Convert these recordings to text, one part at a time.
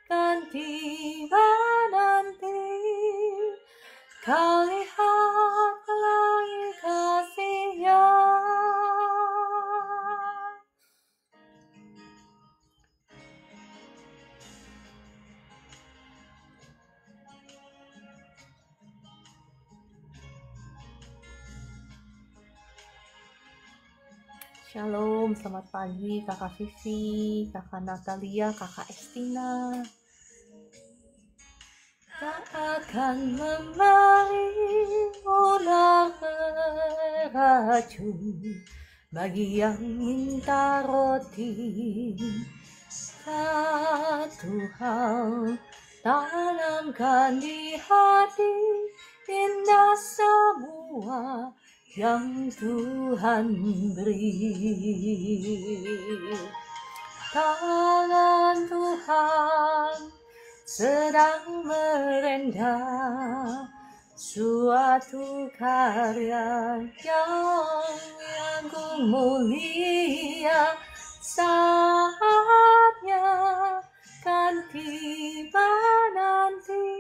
kan tiba nanti. Kau lihat pelangi kasihnya. Shalom, selamat pagi Kakak Vivi, Kakak Natalia, Kakak Estina. Tak akan memberi ular beracun bagi yang minta roti. Satu hal tanamkan di hati, indah semua yang Tuhan beri. Tangan Tuhan sedang merendah suatu karya yang agung mulia. Saatnya kan tiba nanti.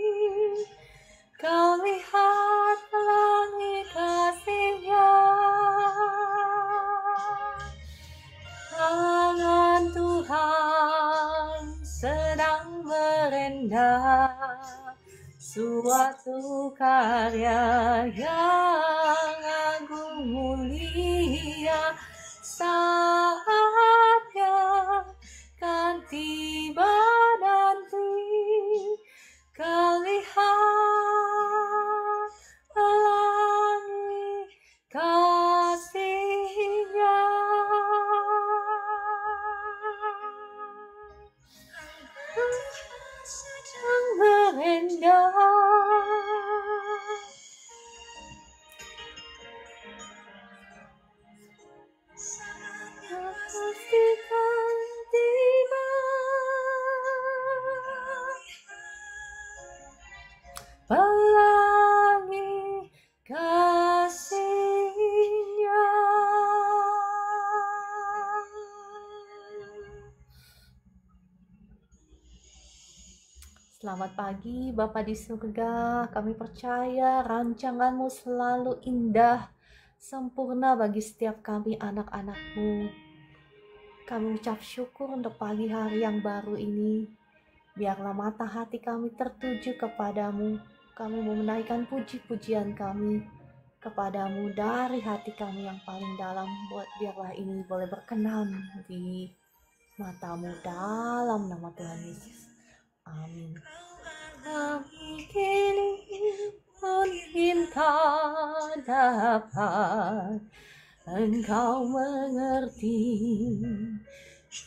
Kau lihat pelangi kasihnya. Tangan Tuhan sedang merendah suatu karya yang agung mulia. Saatnya kan tiba nanti. Kau lihat pelangi kasihnya. Sedang merendah pastikan tiba pelangi kasihnya. Selamat pagi Bapa di surga, kami percaya rancangan-Mu selalu indah, sempurna bagi setiap kami anak-anak-Mu. Kami ucap syukur untuk pagi hari yang baru ini. Biarlah mata hati kami tertuju kepadamu. Kami mau menaikkan puji-pujian kami kepadamu dari hati kami yang paling dalam. Biarlah ini boleh berkenan di matamu dalam nama Tuhan Yesus. Amin. Kami kini mungkin tak dapat Engkau mengerti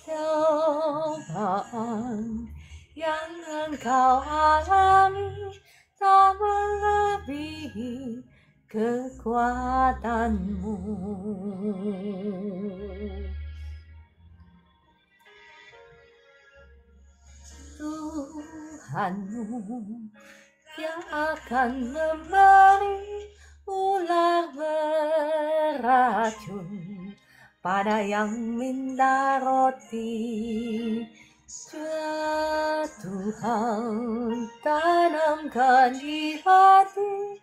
cobaan yang Engkau alami tak melebihi kekuatanmu. Tuhanmu yang akan memberi ular beracun pada yang minta roti. Tuhan tanamkan di hati,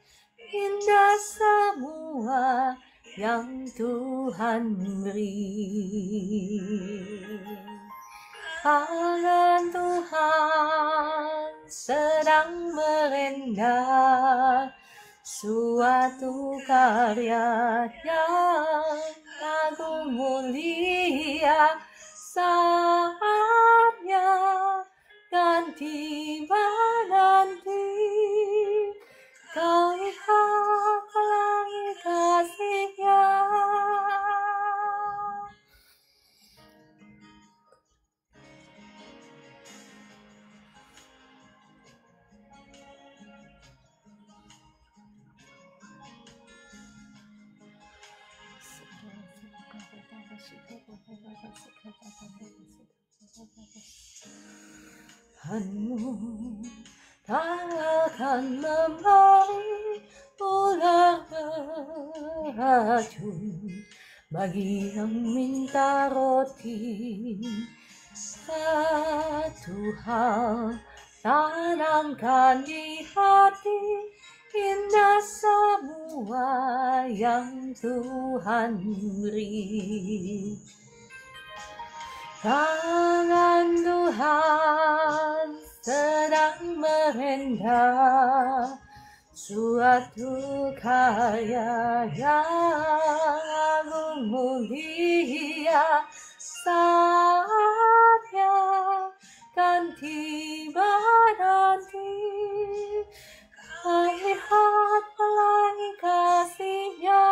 indah semua yang Tuhan beri. Tangan Tuhan sedang merendah suatu karya yang agung mulia. Saatnya kan tiba nanti. Kau lihat pelangi kasihnya. Tuhanmu tak akan memberi ular beracun bagi yang minta roti. Satu hal tanamkan di hati, indah semua yang Tuhan beri. Tangan Tuhan sedang merendah suatu karya yang agung mulia. Saatnya kan tiba nanti, kau lihat pelangi kasih-Nya.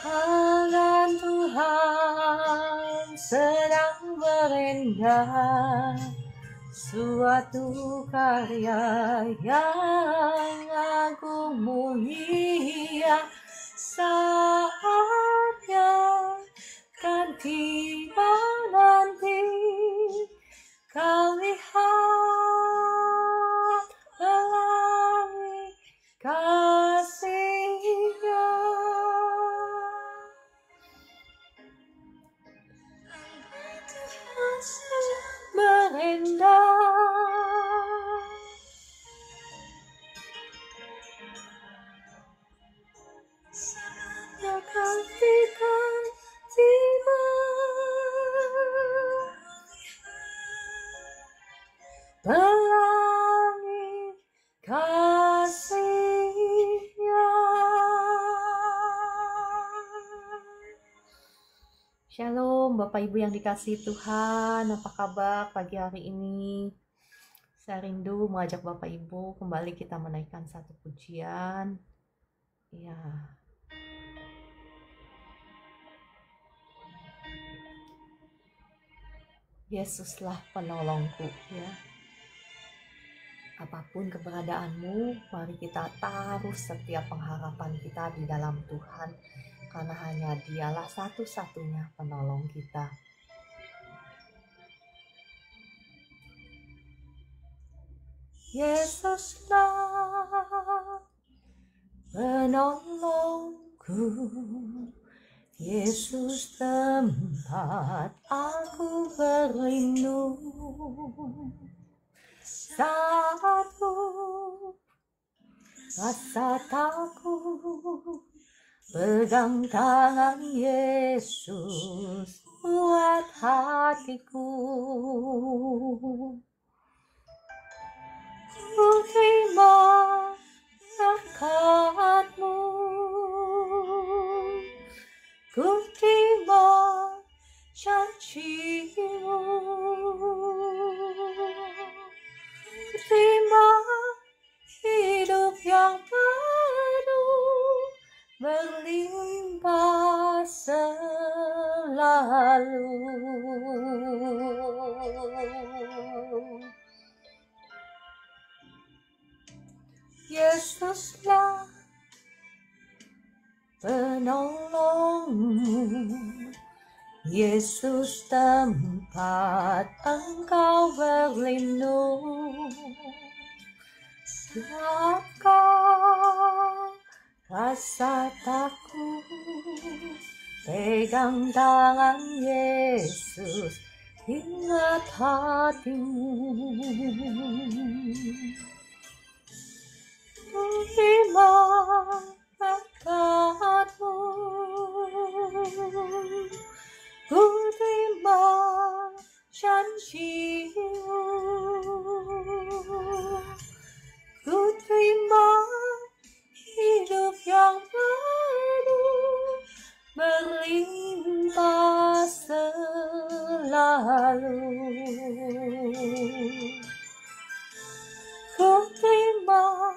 Tangan Tuhan sedang merendah suatu karya yang agung mulia. Saatnya kan tiba nanti, kau lihat pelangi kasih-Nya. Merendah kasihkan tiba, pelangi kasih-Nya. Shalom Bapak Ibu yang dikasihi Tuhan, apa kabar pagi hari ini? Saya rindu mengajak Bapak Ibu kembali kita menaikkan satu pujian. Ya. Yesuslah penolongku, ya. Apapun keberadaanmu, mari kita taruh setiap pengharapan kita di dalam Tuhan, karena hanya Dialah satu-satunya penolong kita. Yesuslah penolongku, Yesus tempat aku berlindung. Saatku rasa takut, pegang tangan Yesus, buat hatiku. Ku terima berkat-Mu, ku terima janji-Mu, ku terima hidup yang penuh berlimpah selalu. Yesuslah penolongmu, Yesus tempat engkau berlindung. Saat kau rasa takut, pegang tangan Yesus, ingat hatimu. Terima berkat-Mu, ku terima janji-Mu, ku terima hidup yang penuh berlimpah selalu. Ku terima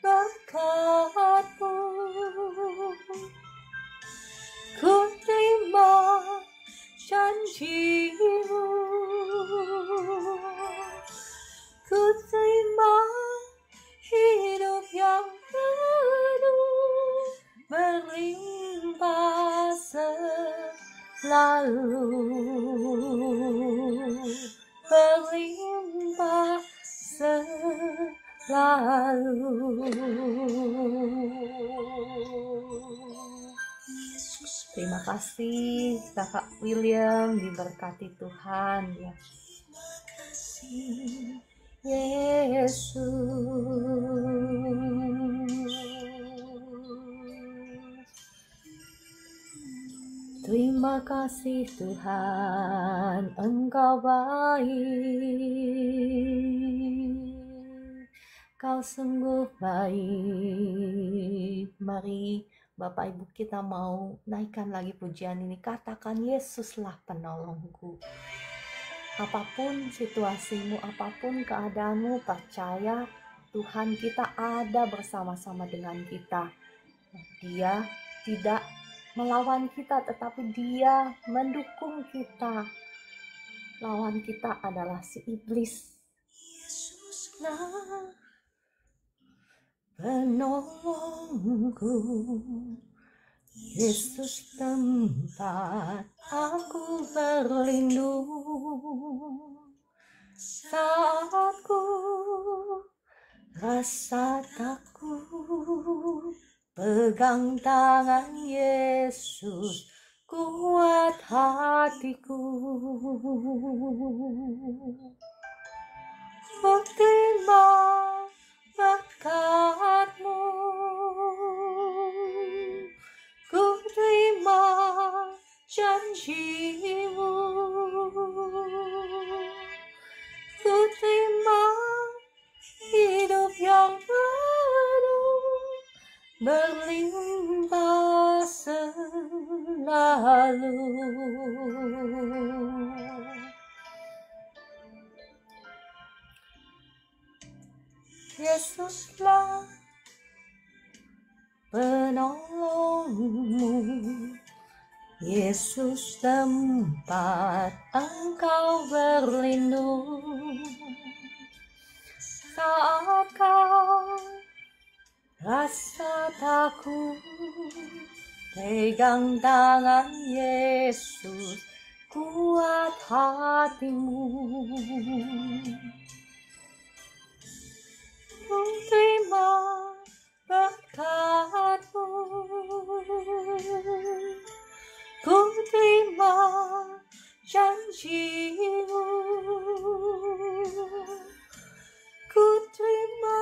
berkat-Mu, ku terima janji-Mu, ku terima hidup yang penuh berlimpah selalu, berlimpah selalu. Terima kasih Kakak William, diberkati Tuhan ya. Yesus, terima kasih Tuhan, Engkau baik, Kau sungguh baik. Mari Bapak Ibu kita mau naikkan lagi pujian ini, katakan Yesuslah penolongku. Apapun situasimu, apapun keadaanmu, percaya Tuhan kita ada bersama-sama dengan kita. Dia tidak melawan kita, tetapi Dia mendukung kita. Lawan kita adalah si iblis. Yesuslah penolongku, Yesus tempat aku berlindung. Saat ku rasa takut, pegang tangan Yesus, kuat hatiku. Ku terima berkat-Mu, ku terima janji-Mu, ku terima hidup yang penuh berlimpah selalu. Yesuslah penolongmu, Yesus tempat engkau berlindung. Saat kau rasa takut, pegang tangan Yesus, kuat hatimu. Ku terima berkat-Mu, ku terima janji-Mu, ku terima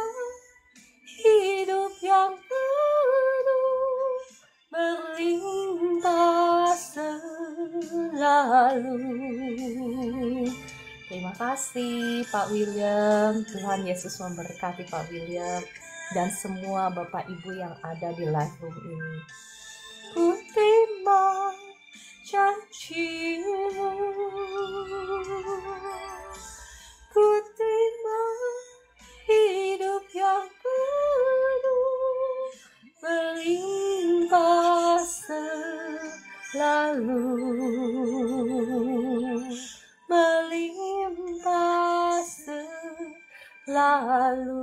hidup yang penuh berlimpah selalu. Terima kasih Pak William. Tuhan Yesus memberkati Pak William dan semua Bapak Ibu yang ada di live room ini. Ku terima janji-Mu, ku terima hidup yang penuh berlimpah selalu, melimpah selalu.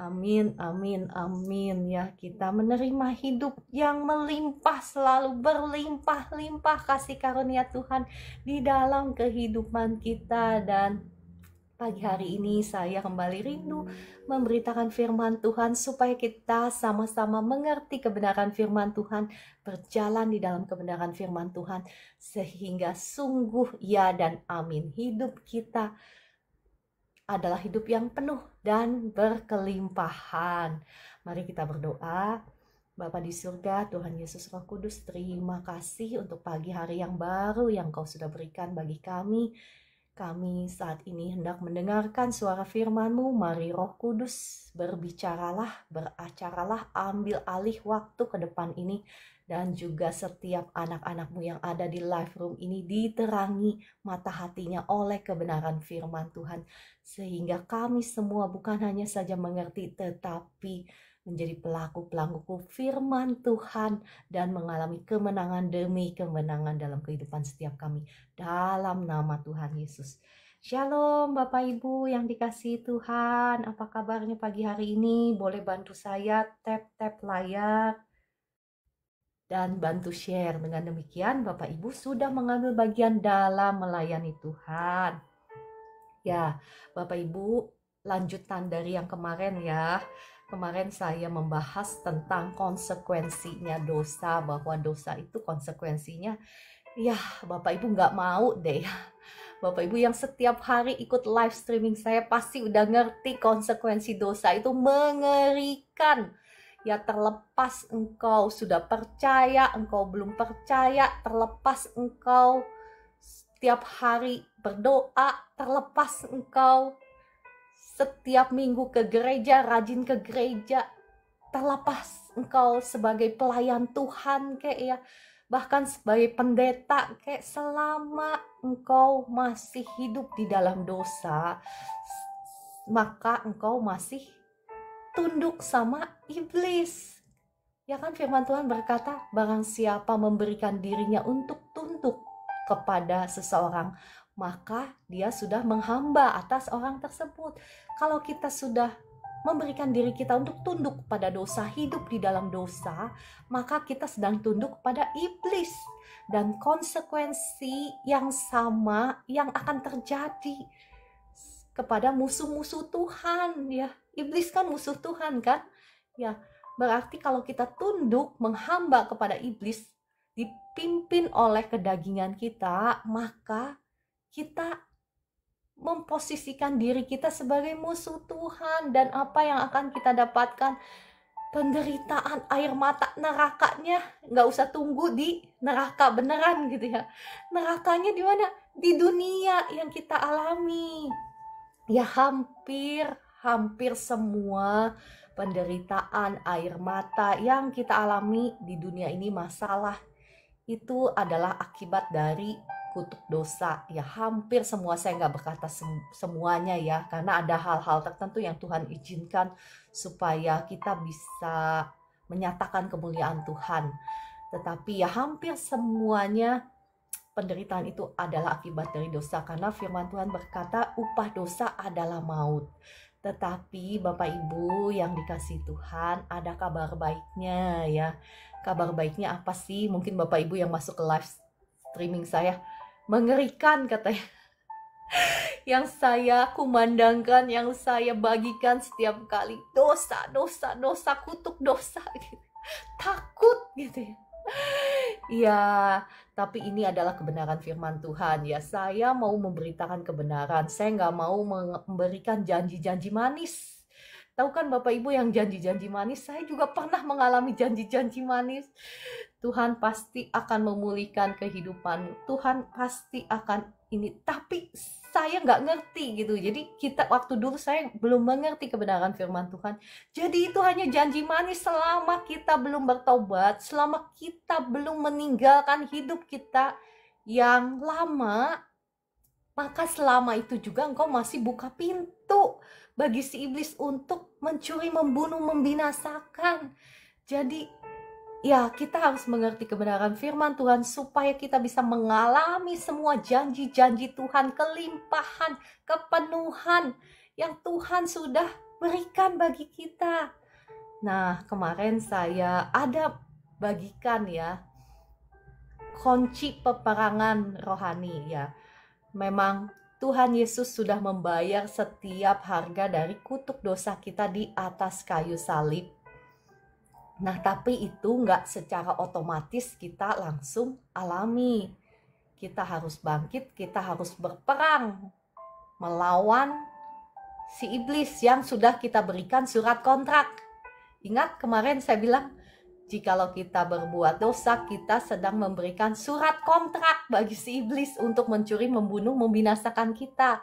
Amin, amin, amin ya. Kita menerima hidup yang melimpah, selalu berlimpah-limpah kasih karunia Tuhan di dalam kehidupan kita. Dan pagi hari ini saya kembali rindu memberitakan firman Tuhan supaya kita sama-sama mengerti kebenaran firman Tuhan, berjalan di dalam kebenaran firman Tuhan, sehingga sungguh ya dan amin hidup kita adalah hidup yang penuh dan berkelimpahan. Mari kita berdoa. Bapa di surga, Tuhan Yesus Roh Kudus, terima kasih untuk pagi hari yang baru yang Kau sudah berikan bagi kami. Kami saat ini hendak mendengarkan suara firman-Mu. Mari Roh Kudus berbicaralah, beracaralah, ambil alih waktu ke depan ini. Dan juga setiap anak-anak-Mu yang ada di live room ini diterangi mata hatinya oleh kebenaran firman Tuhan. Sehingga kami semua bukan hanya saja mengerti, tetapi menjadi pelaku-pelaku firman Tuhan dan mengalami kemenangan demi kemenangan dalam kehidupan setiap kami. Dalam nama Tuhan Yesus. Shalom Bapak Ibu yang dikasihi Tuhan. Apa kabarnya pagi hari ini? Boleh bantu saya tap-tap layar dan bantu share. Dengan demikian Bapak Ibu sudah mengambil bagian dalam melayani Tuhan. Ya, Bapak Ibu, lanjutan dari yang kemarin ya. Kemarin saya membahas tentang konsekuensinya dosa, bahwa dosa itu konsekuensinya, ya Bapak Ibu nggak mau deh. Bapak Ibu yang setiap hari ikut live streaming saya pasti udah ngerti konsekuensi dosa itu mengerikan. Ya terlepas engkau sudah percaya, engkau belum percaya, terlepas engkau setiap hari berdoa, terlepas engkau setiap minggu ke gereja, rajin ke gereja, terlepas engkau sebagai pelayan Tuhan kayak ya, bahkan sebagai pendeta kayak, selama engkau masih hidup di dalam dosa, maka engkau masih tunduk sama iblis. Ya kan, firman Tuhan berkata, barang siapa memberikan dirinya untuk tunduk kepada seseorang, maka dia sudah menghamba atas orang tersebut. Kalau kita sudah memberikan diri kita untuk tunduk pada dosa, hidup di dalam dosa, maka kita sedang tunduk pada iblis. Dan konsekuensi yang sama yang akan terjadi kepada musuh-musuh Tuhan, ya. Iblis kan musuh Tuhan kan? Ya, berarti kalau kita tunduk menghamba kepada iblis, dipimpin oleh kedagingan kita, maka kita memposisikan diri kita sebagai musuh Tuhan. Dan apa yang akan kita dapatkan? Penderitaan, air mata, nerakanya. Nggak usah tunggu di neraka beneran gitu ya. Nerakanya di mana? Di dunia yang kita alami. Ya hampir semua penderitaan, air mata yang kita alami di dunia ini, masalah, itu adalah akibat dari kutuk dosa. Ya hampir semua, saya nggak berkata semuanya ya, karena ada hal-hal tertentu yang Tuhan izinkan supaya kita bisa menyatakan kemuliaan Tuhan. Tetapi ya hampir semuanya penderitaan itu adalah akibat dari dosa, karena firman Tuhan berkata upah dosa adalah maut. Tetapi Bapak Ibu yang dikasihi Tuhan, ada kabar baiknya ya. Kabar baiknya apa sih? Mungkin Bapak Ibu yang masuk ke live streaming saya, mengerikan katanya. Yang saya kumandangkan, yang saya bagikan setiap kali, dosa, kutuk dosa gitu. Takut gitu ya. Ya, tapi ini adalah kebenaran firman Tuhan ya. Saya mau memberitakan kebenaran. Saya nggak mau memberikan janji-janji manis. Tahu kan Bapak Ibu yang janji-janji manis? Saya juga pernah mengalami janji-janji manis. Tuhan pasti akan memulihkan kehidupan. Tuhan pasti akan ini. Tapi saya nggak ngerti gitu. Jadi waktu dulu saya belum mengerti kebenaran firman Tuhan. Jadi itu hanya janji manis selama kita belum bertobat, selama kita belum meninggalkan hidup kita yang lama, maka selama itu juga engkau masih buka pintu bagi si iblis untuk mencuri, membunuh, membinasakan. Jadi ya, kita harus mengerti kebenaran firman Tuhan supaya kita bisa mengalami semua janji-janji Tuhan, kelimpahan, kepenuhan yang Tuhan sudah berikan bagi kita. Nah, kemarin saya ada bagikan ya, kunci peperangan rohani ya. Memang Tuhan Yesus sudah membayar setiap harga dari kutuk dosa kita di atas kayu salib. Nah, tapi itu nggak secara otomatis kita langsung alami. Kita harus bangkit, kita harus berperang melawan si iblis yang sudah kita berikan surat kontrak. Ingat kemarin saya bilang, jikalau kita berbuat dosa, kita sedang memberikan surat kontrak bagi si iblis untuk mencuri, membunuh, membinasakan kita.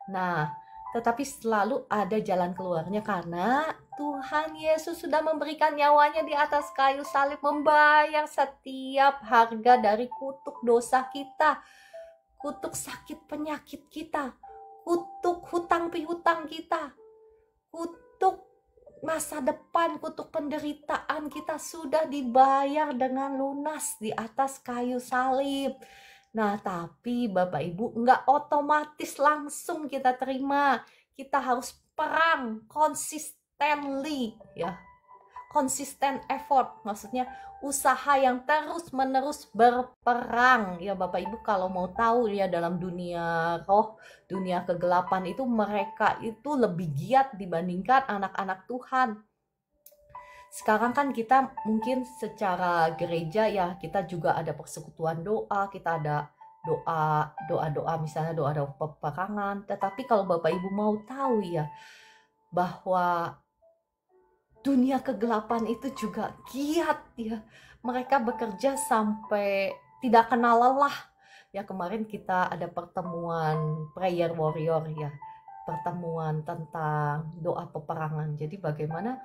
Nah, tetapi selalu ada jalan keluarnya, karena Tuhan Yesus sudah memberikan nyawanya di atas kayu salib, membayar setiap harga dari kutuk dosa kita, kutuk sakit penyakit kita, kutuk hutang pihutang kita, kutuk masa depan, kutuk penderitaan kita sudah dibayar dengan lunas di atas kayu salib. Nah, tapi Bapak Ibu nggak otomatis langsung kita terima. Kita harus perang consistently ya. Consistent effort, maksudnya usaha yang terus-menerus berperang. Ya Bapak Ibu kalau mau tahu ya, dalam dunia roh, dunia kegelapan itu, mereka itu lebih giat dibandingkan anak-anak Tuhan. Sekarang kan kita mungkin secara gereja ya, kita juga ada persekutuan doa, kita ada doa misalnya doa peperangan. Tetapi kalau Bapak Ibu mau tahu ya, bahwa dunia kegelapan itu juga giat ya. Mereka bekerja sampai tidak kenal lelah. Ya, kemarin kita ada pertemuan prayer warrior ya, pertemuan tentang doa peperangan. Jadi bagaimana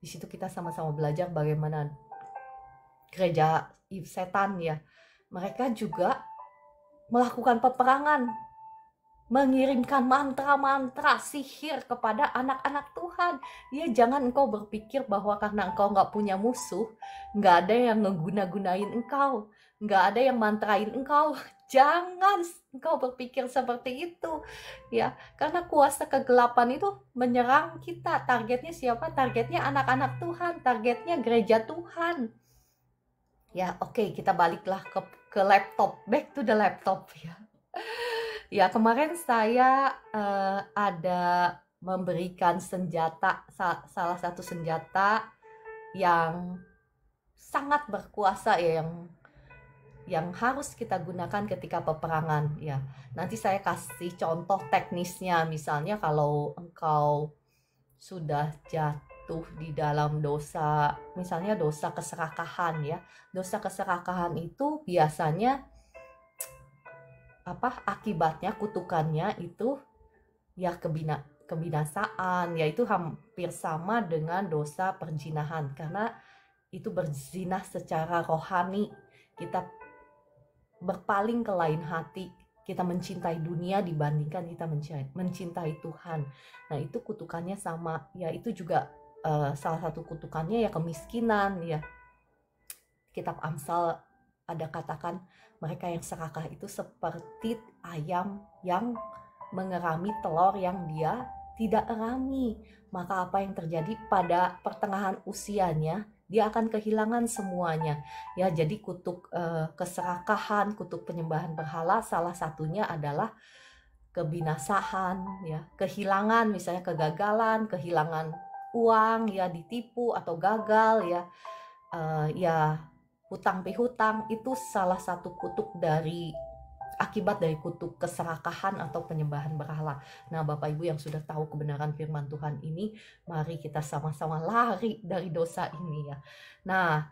di situ kita sama-sama belajar bagaimana gereja setan ya, mereka juga melakukan peperangan, mengirimkan mantra-mantra sihir kepada anak-anak Tuhan. Ya, jangan engkau berpikir bahwa karena engkau nggak punya musuh, nggak ada yang ngeguna-gunain engkau, nggak ada yang mantrain engkau. Jangan engkau berpikir seperti itu ya, karena kuasa kegelapan itu menyerang kita. Targetnya siapa? Targetnya anak-anak Tuhan, targetnya gereja Tuhan ya. Oke, kita baliklah ke laptop, back to the laptop ya. Ya, kemarin saya ada memberikan senjata, salah satu senjata yang sangat berkuasa ya, yang harus kita gunakan ketika peperangan ya. Nanti saya kasih contoh teknisnya. Misalnya kalau engkau sudah jatuh di dalam dosa, misalnya dosa keserakahan ya. Dosa keserakahan itu biasanya akibatnya, kutukannya itu ya kebinasaan, yaitu hampir sama dengan dosa perzinahan, karena itu berzinah secara rohani. Kita berpaling ke lain hati, kita mencintai dunia dibandingkan kita mencintai Tuhan. Nah, itu kutukannya sama ya. Itu juga salah satu kutukannya ya kemiskinan ya. Kitab Amsal ada katakan mereka yang serakah itu seperti ayam yang mengerami telur yang dia tidak erami. Maka apa yang terjadi pada pertengahan usianya, dia akan kehilangan semuanya. Ya, jadi kutuk keserakahan, kutuk penyembahan berhala, salah satunya adalah kebinasaan ya, kehilangan, misalnya kegagalan, kehilangan uang ya, ditipu atau gagal ya. Ya, hutang pihutang itu salah satu kutuk akibat dari kutuk keserakahan atau penyembahan berhala. Nah, Bapak Ibu yang sudah tahu kebenaran firman Tuhan ini, mari kita sama-sama lari dari dosa ini ya. Nah,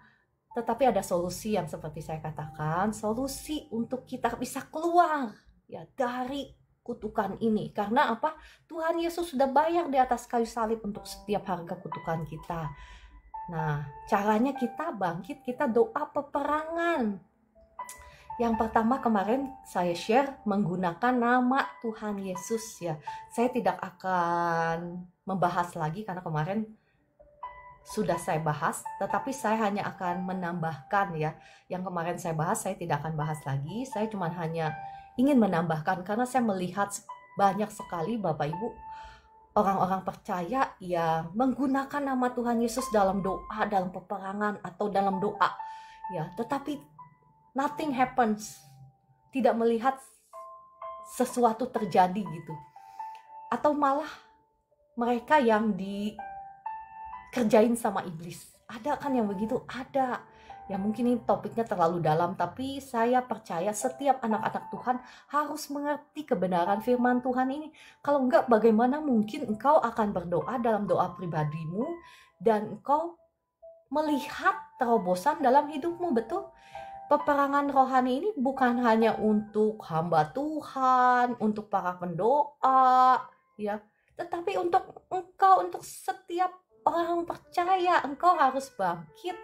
tetapi ada solusi yang seperti saya katakan, solusi untuk kita bisa keluar ya dari kutukan ini. Karena apa? Tuhan Yesus sudah bayar di atas kayu salib untuk setiap harga kutukan kita. Nah, caranya kita bangkit, kita doa peperangan. Yang pertama kemarin saya share menggunakan nama Tuhan Yesus ya. Saya tidak akan membahas lagi karena kemarin sudah saya bahas, tetapi saya hanya akan menambahkan ya. Yang kemarin saya bahas, saya tidak akan bahas lagi. Saya cuma hanya ingin menambahkan karena saya melihat banyak sekali Bapak Ibu orang-orang percaya yang menggunakan nama Tuhan Yesus dalam doa, dalam peperangan atau dalam doa ya, tetapi nothing happens, tidak melihat sesuatu terjadi gitu. Atau malah mereka yang dikerjain sama iblis. Ada kan yang begitu? Ada. Ya, mungkin ini topiknya terlalu dalam, tapi saya percaya setiap anak-anak Tuhan harus mengerti kebenaran firman Tuhan ini. Kalau enggak, bagaimana mungkin engkau akan berdoa dalam doa pribadimu dan engkau melihat terobosan dalam hidupmu? Betul? Peperangan rohani ini bukan hanya untuk hamba Tuhan, untuk para pendoa, ya, tetapi untuk engkau, untuk setiap orang percaya. Engkau harus bangkit.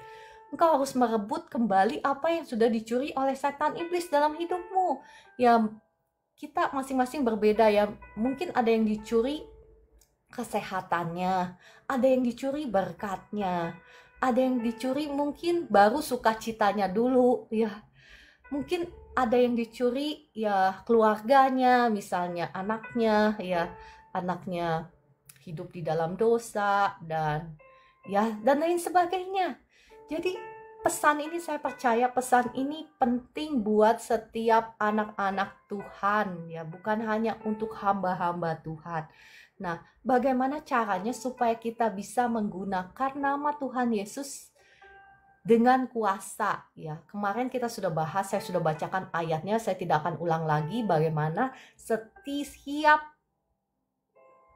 Engkau harus merebut kembali apa yang sudah dicuri oleh setan iblis dalam hidupmu. Ya, kita masing-masing berbeda ya. Mungkin ada yang dicuri kesehatannya, ada yang dicuri berkatnya, ada yang dicuri mungkin baru sukacitanya dulu ya. Mungkin ada yang dicuri ya keluarganya, misalnya anaknya ya, anaknya hidup di dalam dosa dan lain sebagainya. Jadi pesan ini, saya percaya pesan ini penting buat setiap anak-anak Tuhan ya, bukan hanya untuk hamba-hamba Tuhan. Nah, bagaimana caranya supaya kita bisa menggunakan nama Tuhan Yesus dengan kuasa? Ya, kemarin kita sudah bahas, saya sudah bacakan ayatnya, saya tidak akan ulang lagi bagaimana setiap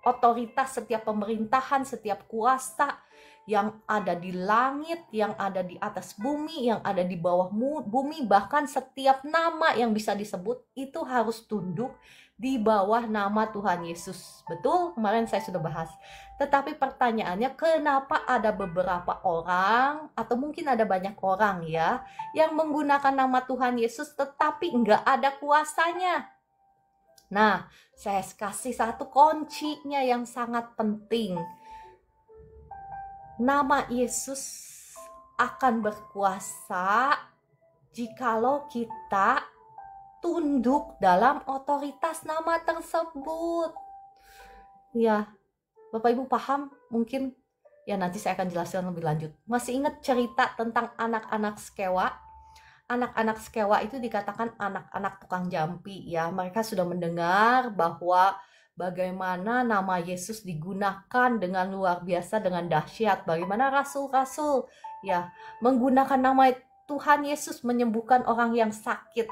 otoritas, setiap pemerintahan, setiap kuasa yang ada di langit, yang ada di atas bumi, yang ada di bawah bumi, bahkan setiap nama yang bisa disebut itu harus tunduk di bawah nama Tuhan Yesus. Betul? Kemarin saya sudah bahas. Tetapi pertanyaannya, kenapa ada beberapa orang, atau mungkin ada banyak orang ya, yang menggunakan nama Tuhan Yesus tetapi nggak ada kuasanya? Nah, saya kasih satu kuncinya yang sangat penting. Nama Yesus akan berkuasa jikalau kita tunduk dalam otoritas nama tersebut. Ya, Bapak Ibu paham? Mungkin ya nanti saya akan jelaskan lebih lanjut. Masih ingat cerita tentang anak-anak Skewa? Anak-anak Skewa itu dikatakan anak-anak tukang jampi ya. Mereka sudah mendengar bahwa bagaimana nama Yesus digunakan dengan luar biasa, dengan dahsyat. Bagaimana rasul-rasul ya menggunakan nama Tuhan Yesus menyembuhkan orang yang sakit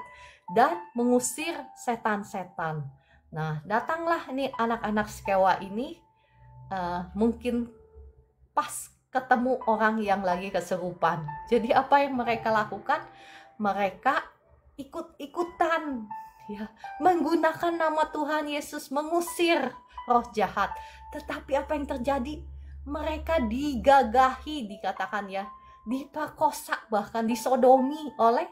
dan mengusir setan-setan. Nah, datanglah ini anak-anak Skewa ini mungkin pas ketemu orang yang lagi kesurupan. Jadi apa yang mereka lakukan? Mereka ikut-ikutan ya, menggunakan nama Tuhan Yesus mengusir roh jahat. Tetapi apa yang terjadi? Mereka digagahi, dikatakan ya, diperkosa, bahkan disodomi oleh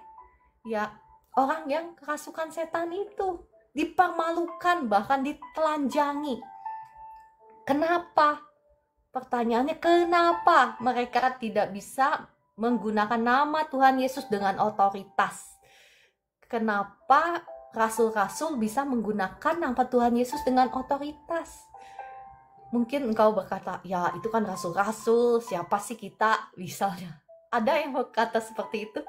ya orang yang kerasukan setan itu, dipermalukan, bahkan ditelanjangi. Kenapa? Pertanyaannya, kenapa mereka tidak bisa menggunakan nama Tuhan Yesus dengan otoritas? Kenapa rasul-rasul bisa menggunakan nama Tuhan Yesus dengan otoritas? Mungkin engkau berkata, ya itu kan rasul-rasul, siapa sih kita misalnya? Ada yang berkata seperti itu?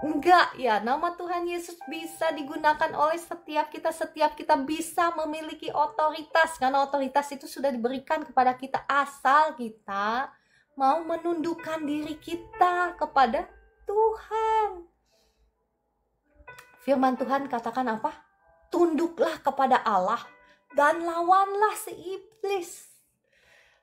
Enggak ya, nama Tuhan Yesus bisa digunakan oleh setiap kita bisa memiliki otoritas, karena otoritas itu sudah diberikan kepada kita asal kita mau menundukkan diri kita kepada Tuhan. Firman Tuhan katakan apa? Tunduklah kepada Allah dan lawanlah si iblis.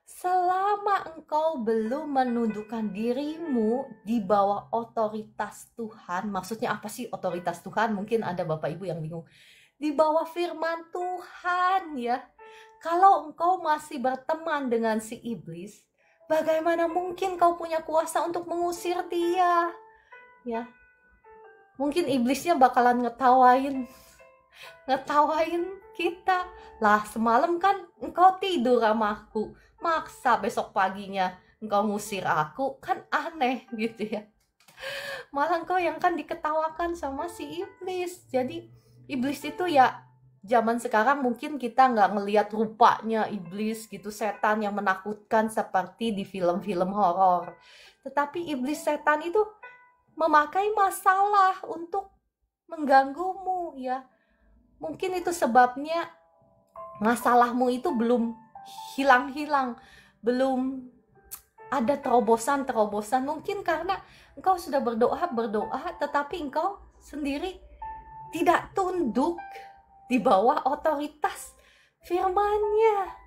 Selama engkau belum menundukkan dirimu di bawah otoritas Tuhan, maksudnya apa sih otoritas Tuhan? Mungkin ada Bapak Ibu yang bingung. Di bawah firman Tuhan ya. Kalau engkau masih berteman dengan si iblis, bagaimana mungkin kau punya kuasa untuk mengusir dia? Ya. Mungkin iblisnya bakalan ngetawain kita. Lah, semalam kan engkau tidur sama aku, maksa besok paginya engkau ngusir aku, kan aneh gitu ya. Malah engkau yang kan diketawakan sama si iblis. Jadi iblis itu ya, zaman sekarang mungkin kita nggak ngelihat rupanya iblis gitu, setan yang menakutkan seperti di film-film horor. Tetapi iblis, setan itu memakai masalah untuk mengganggumu ya. Mungkin itu sebabnya masalahmu itu belum hilang-hilang, belum ada terobosan. Mungkin karena engkau sudah berdoa, tetapi engkau sendiri tidak tunduk di bawah otoritas firman-Nya.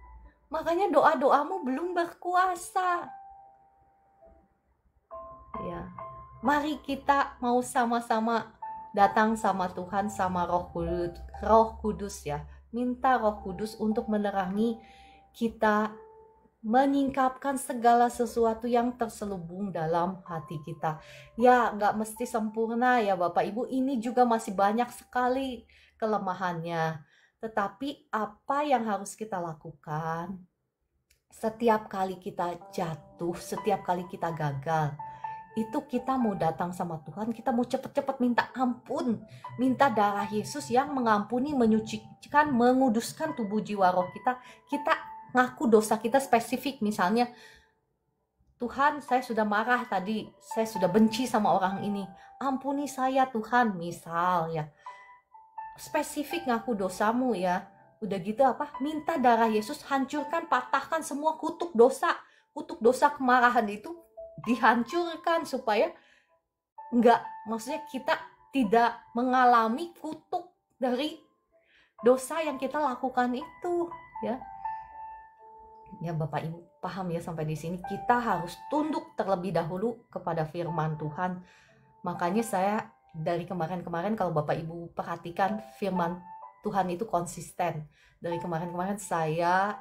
Makanya doa-doamu belum berkuasa. Ya, mari kita mau sama-sama datang sama Tuhan, sama Roh Kudus ya. Minta Roh Kudus untuk menerangi kita, menyingkapkan segala sesuatu yang terselubung dalam hati kita. Ya, nggak mesti sempurna ya Bapak Ibu, ini juga masih banyak sekali kelemahannya. Tetapi apa yang harus kita lakukan? Setiap kali kita jatuh, setiap kali kita gagal, itu kita mau datang sama Tuhan, kita mau cepet-cepet minta ampun, minta darah Yesus yang mengampuni, menyucikan, menguduskan tubuh jiwa roh kita. Kita ngaku dosa kita spesifik, misalnya, Tuhan saya sudah marah tadi, saya sudah benci sama orang ini, ampuni saya Tuhan, misal ya. Spesifik ngaku dosamu ya. Udah gitu apa? Minta darah Yesus hancurkan, patahkan semua kutuk dosa kemarahan itu dihancurkan supaya maksudnya kita tidak mengalami kutuk dari dosa yang kita lakukan itu, ya. Ya Bapak Ibu paham ya sampai di sini, kita harus tunduk terlebih dahulu kepada firman Tuhan. Makanya saya dari kemarin-kemarin kalau Bapak Ibu perhatikan firman Tuhan itu konsisten. Dari kemarin-kemarin saya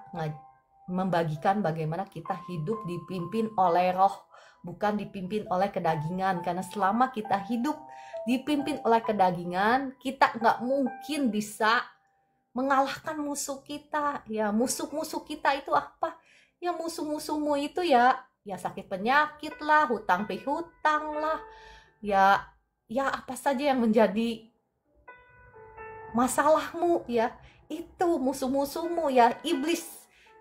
membagikan bagaimana kita hidup dipimpin oleh roh, bukan dipimpin oleh kedagingan. Karena selama kita hidup dipimpin oleh kedagingan, kita nggak mungkin bisa mengalahkan musuh kita. Ya, musuh-musuh kita itu apa? Ya musuh-musuhmu itu ya sakit penyakit lah, hutang pihutang lah, ya apa saja yang menjadi masalahmu, ya itu musuh-musuhmu, ya iblis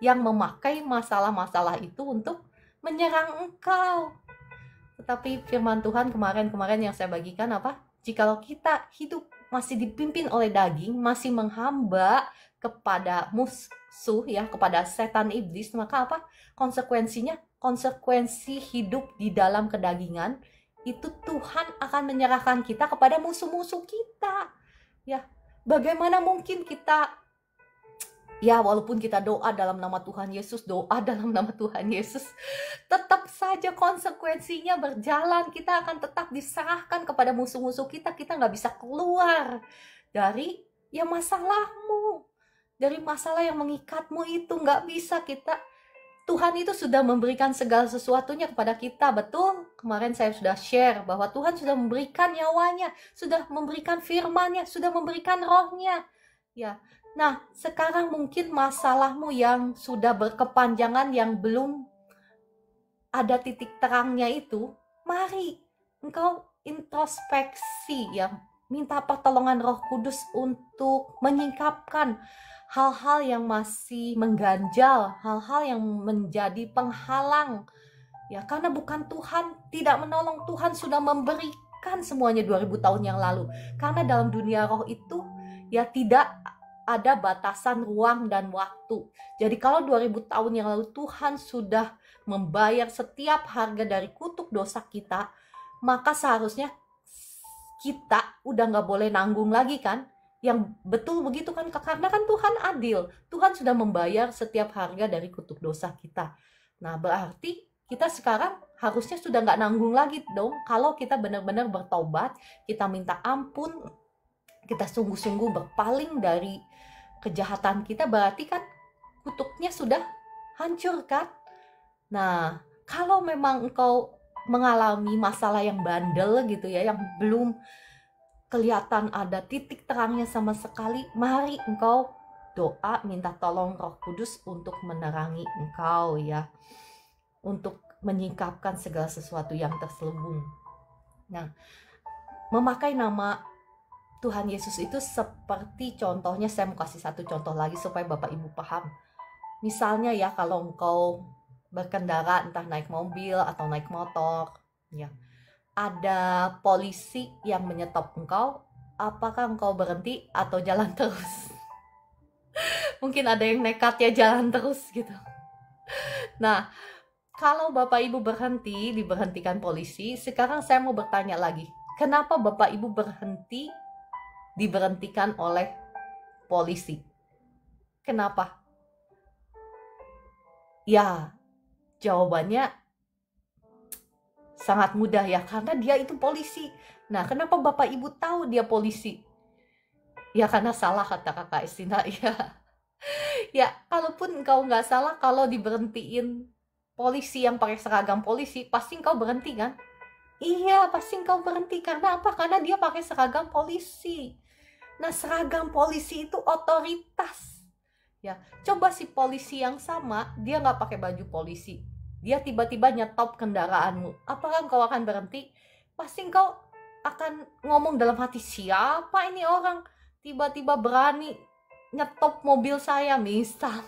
yang memakai masalah-masalah itu untuk menyerang engkau. Tetapi firman Tuhan kemarin yang saya bagikan apa? Jikalau kita hidup masih dipimpin oleh daging, masih menghamba kepada musuh, ya, kepada setan iblis, maka apa? Konsekuensinya, konsekuensi hidup di dalam kedagingan itu Tuhan akan menyerahkan kita kepada musuh-musuh kita. Ya, bagaimana mungkin kita, ya walaupun kita doa dalam nama Tuhan Yesus, tetap saja konsekuensinya berjalan. Kita akan tetap diserahkan kepada musuh-musuh kita. Kita nggak bisa keluar dari ya masalahmu, dari masalah yang mengikatmu itu. Nggak bisa kita. Tuhan itu sudah memberikan segala sesuatunya kepada kita, betul? Kemarin saya sudah share bahwa Tuhan sudah memberikan nyawanya, sudah memberikan firman-Nya, sudah memberikan roh-Nya. Ya, nah sekarang mungkin masalahmu yang sudah berkepanjangan, yang belum ada titik terangnya itu, mari engkau introspeksi, ya, minta pertolongan Roh Kudus untuk menyingkapkan hal-hal yang masih mengganjal, hal-hal yang menjadi penghalang, ya, karena bukan Tuhan tidak menolong. Tuhan sudah memberikan semuanya 2000 tahun yang lalu. Karena dalam dunia roh itu ya tidak ada batasan ruang dan waktu. Jadi kalau 2000 tahun yang lalu Tuhan sudah membayar setiap harga dari kutuk dosa kita, maka seharusnya kita udah nggak boleh nanggung lagi, kan? Yang betul begitu kan? Karena kan Tuhan adil. Tuhan sudah membayar setiap harga dari kutuk dosa kita. Nah, berarti kita sekarang harusnya sudah nggak nanggung lagi dong. Kalau kita benar-benar bertobat, kita minta ampun, kita sungguh-sungguh berpaling dari kejahatan kita, berarti kan kutuknya sudah hancur, kan? Nah, kalau memang engkau mengalami masalah yang bandel gitu ya, yang belum kelihatan ada titik terangnya sama sekali, mari engkau doa minta tolong Roh Kudus untuk menerangi engkau, ya, untuk menyingkapkan segala sesuatu yang terselubung. Nah, memakai nama Tuhan Yesus itu seperti contohnya, saya mau kasih satu contoh lagi supaya Bapak Ibu paham. Misalnya ya, kalau engkau berkendara entah naik mobil atau naik motor, ya, ada polisi yang menyetop engkau, apakah engkau berhenti atau jalan terus? Mungkin ada yang nekat ya jalan terus gitu. Nah, kalau Bapak Ibu berhenti, diberhentikan polisi, sekarang saya mau bertanya lagi, kenapa Bapak Ibu berhenti diberhentikan oleh polisi? Kenapa? Ya, jawabannya sangat mudah ya, karena dia itu polisi. Nah, kenapa Bapak Ibu tahu dia polisi? Ya karena salah, kata Kakak Estina. Ya, kalaupun engkau nggak salah, kalau diberhentiin polisi yang pakai seragam polisi, pasti engkau berhenti kan? Iya, pasti engkau berhenti. Karena apa? Karena dia pakai seragam polisi. Nah, seragam polisi itu otoritas. Ya, coba si polisi yang sama, dia nggak pakai baju polisi, dia tiba-tiba nyetop kendaraanmu, apakah engkau akan berhenti? Pasti engkau akan ngomong dalam hati, siapa ini orang tiba-tiba berani nyetop mobil saya, misal.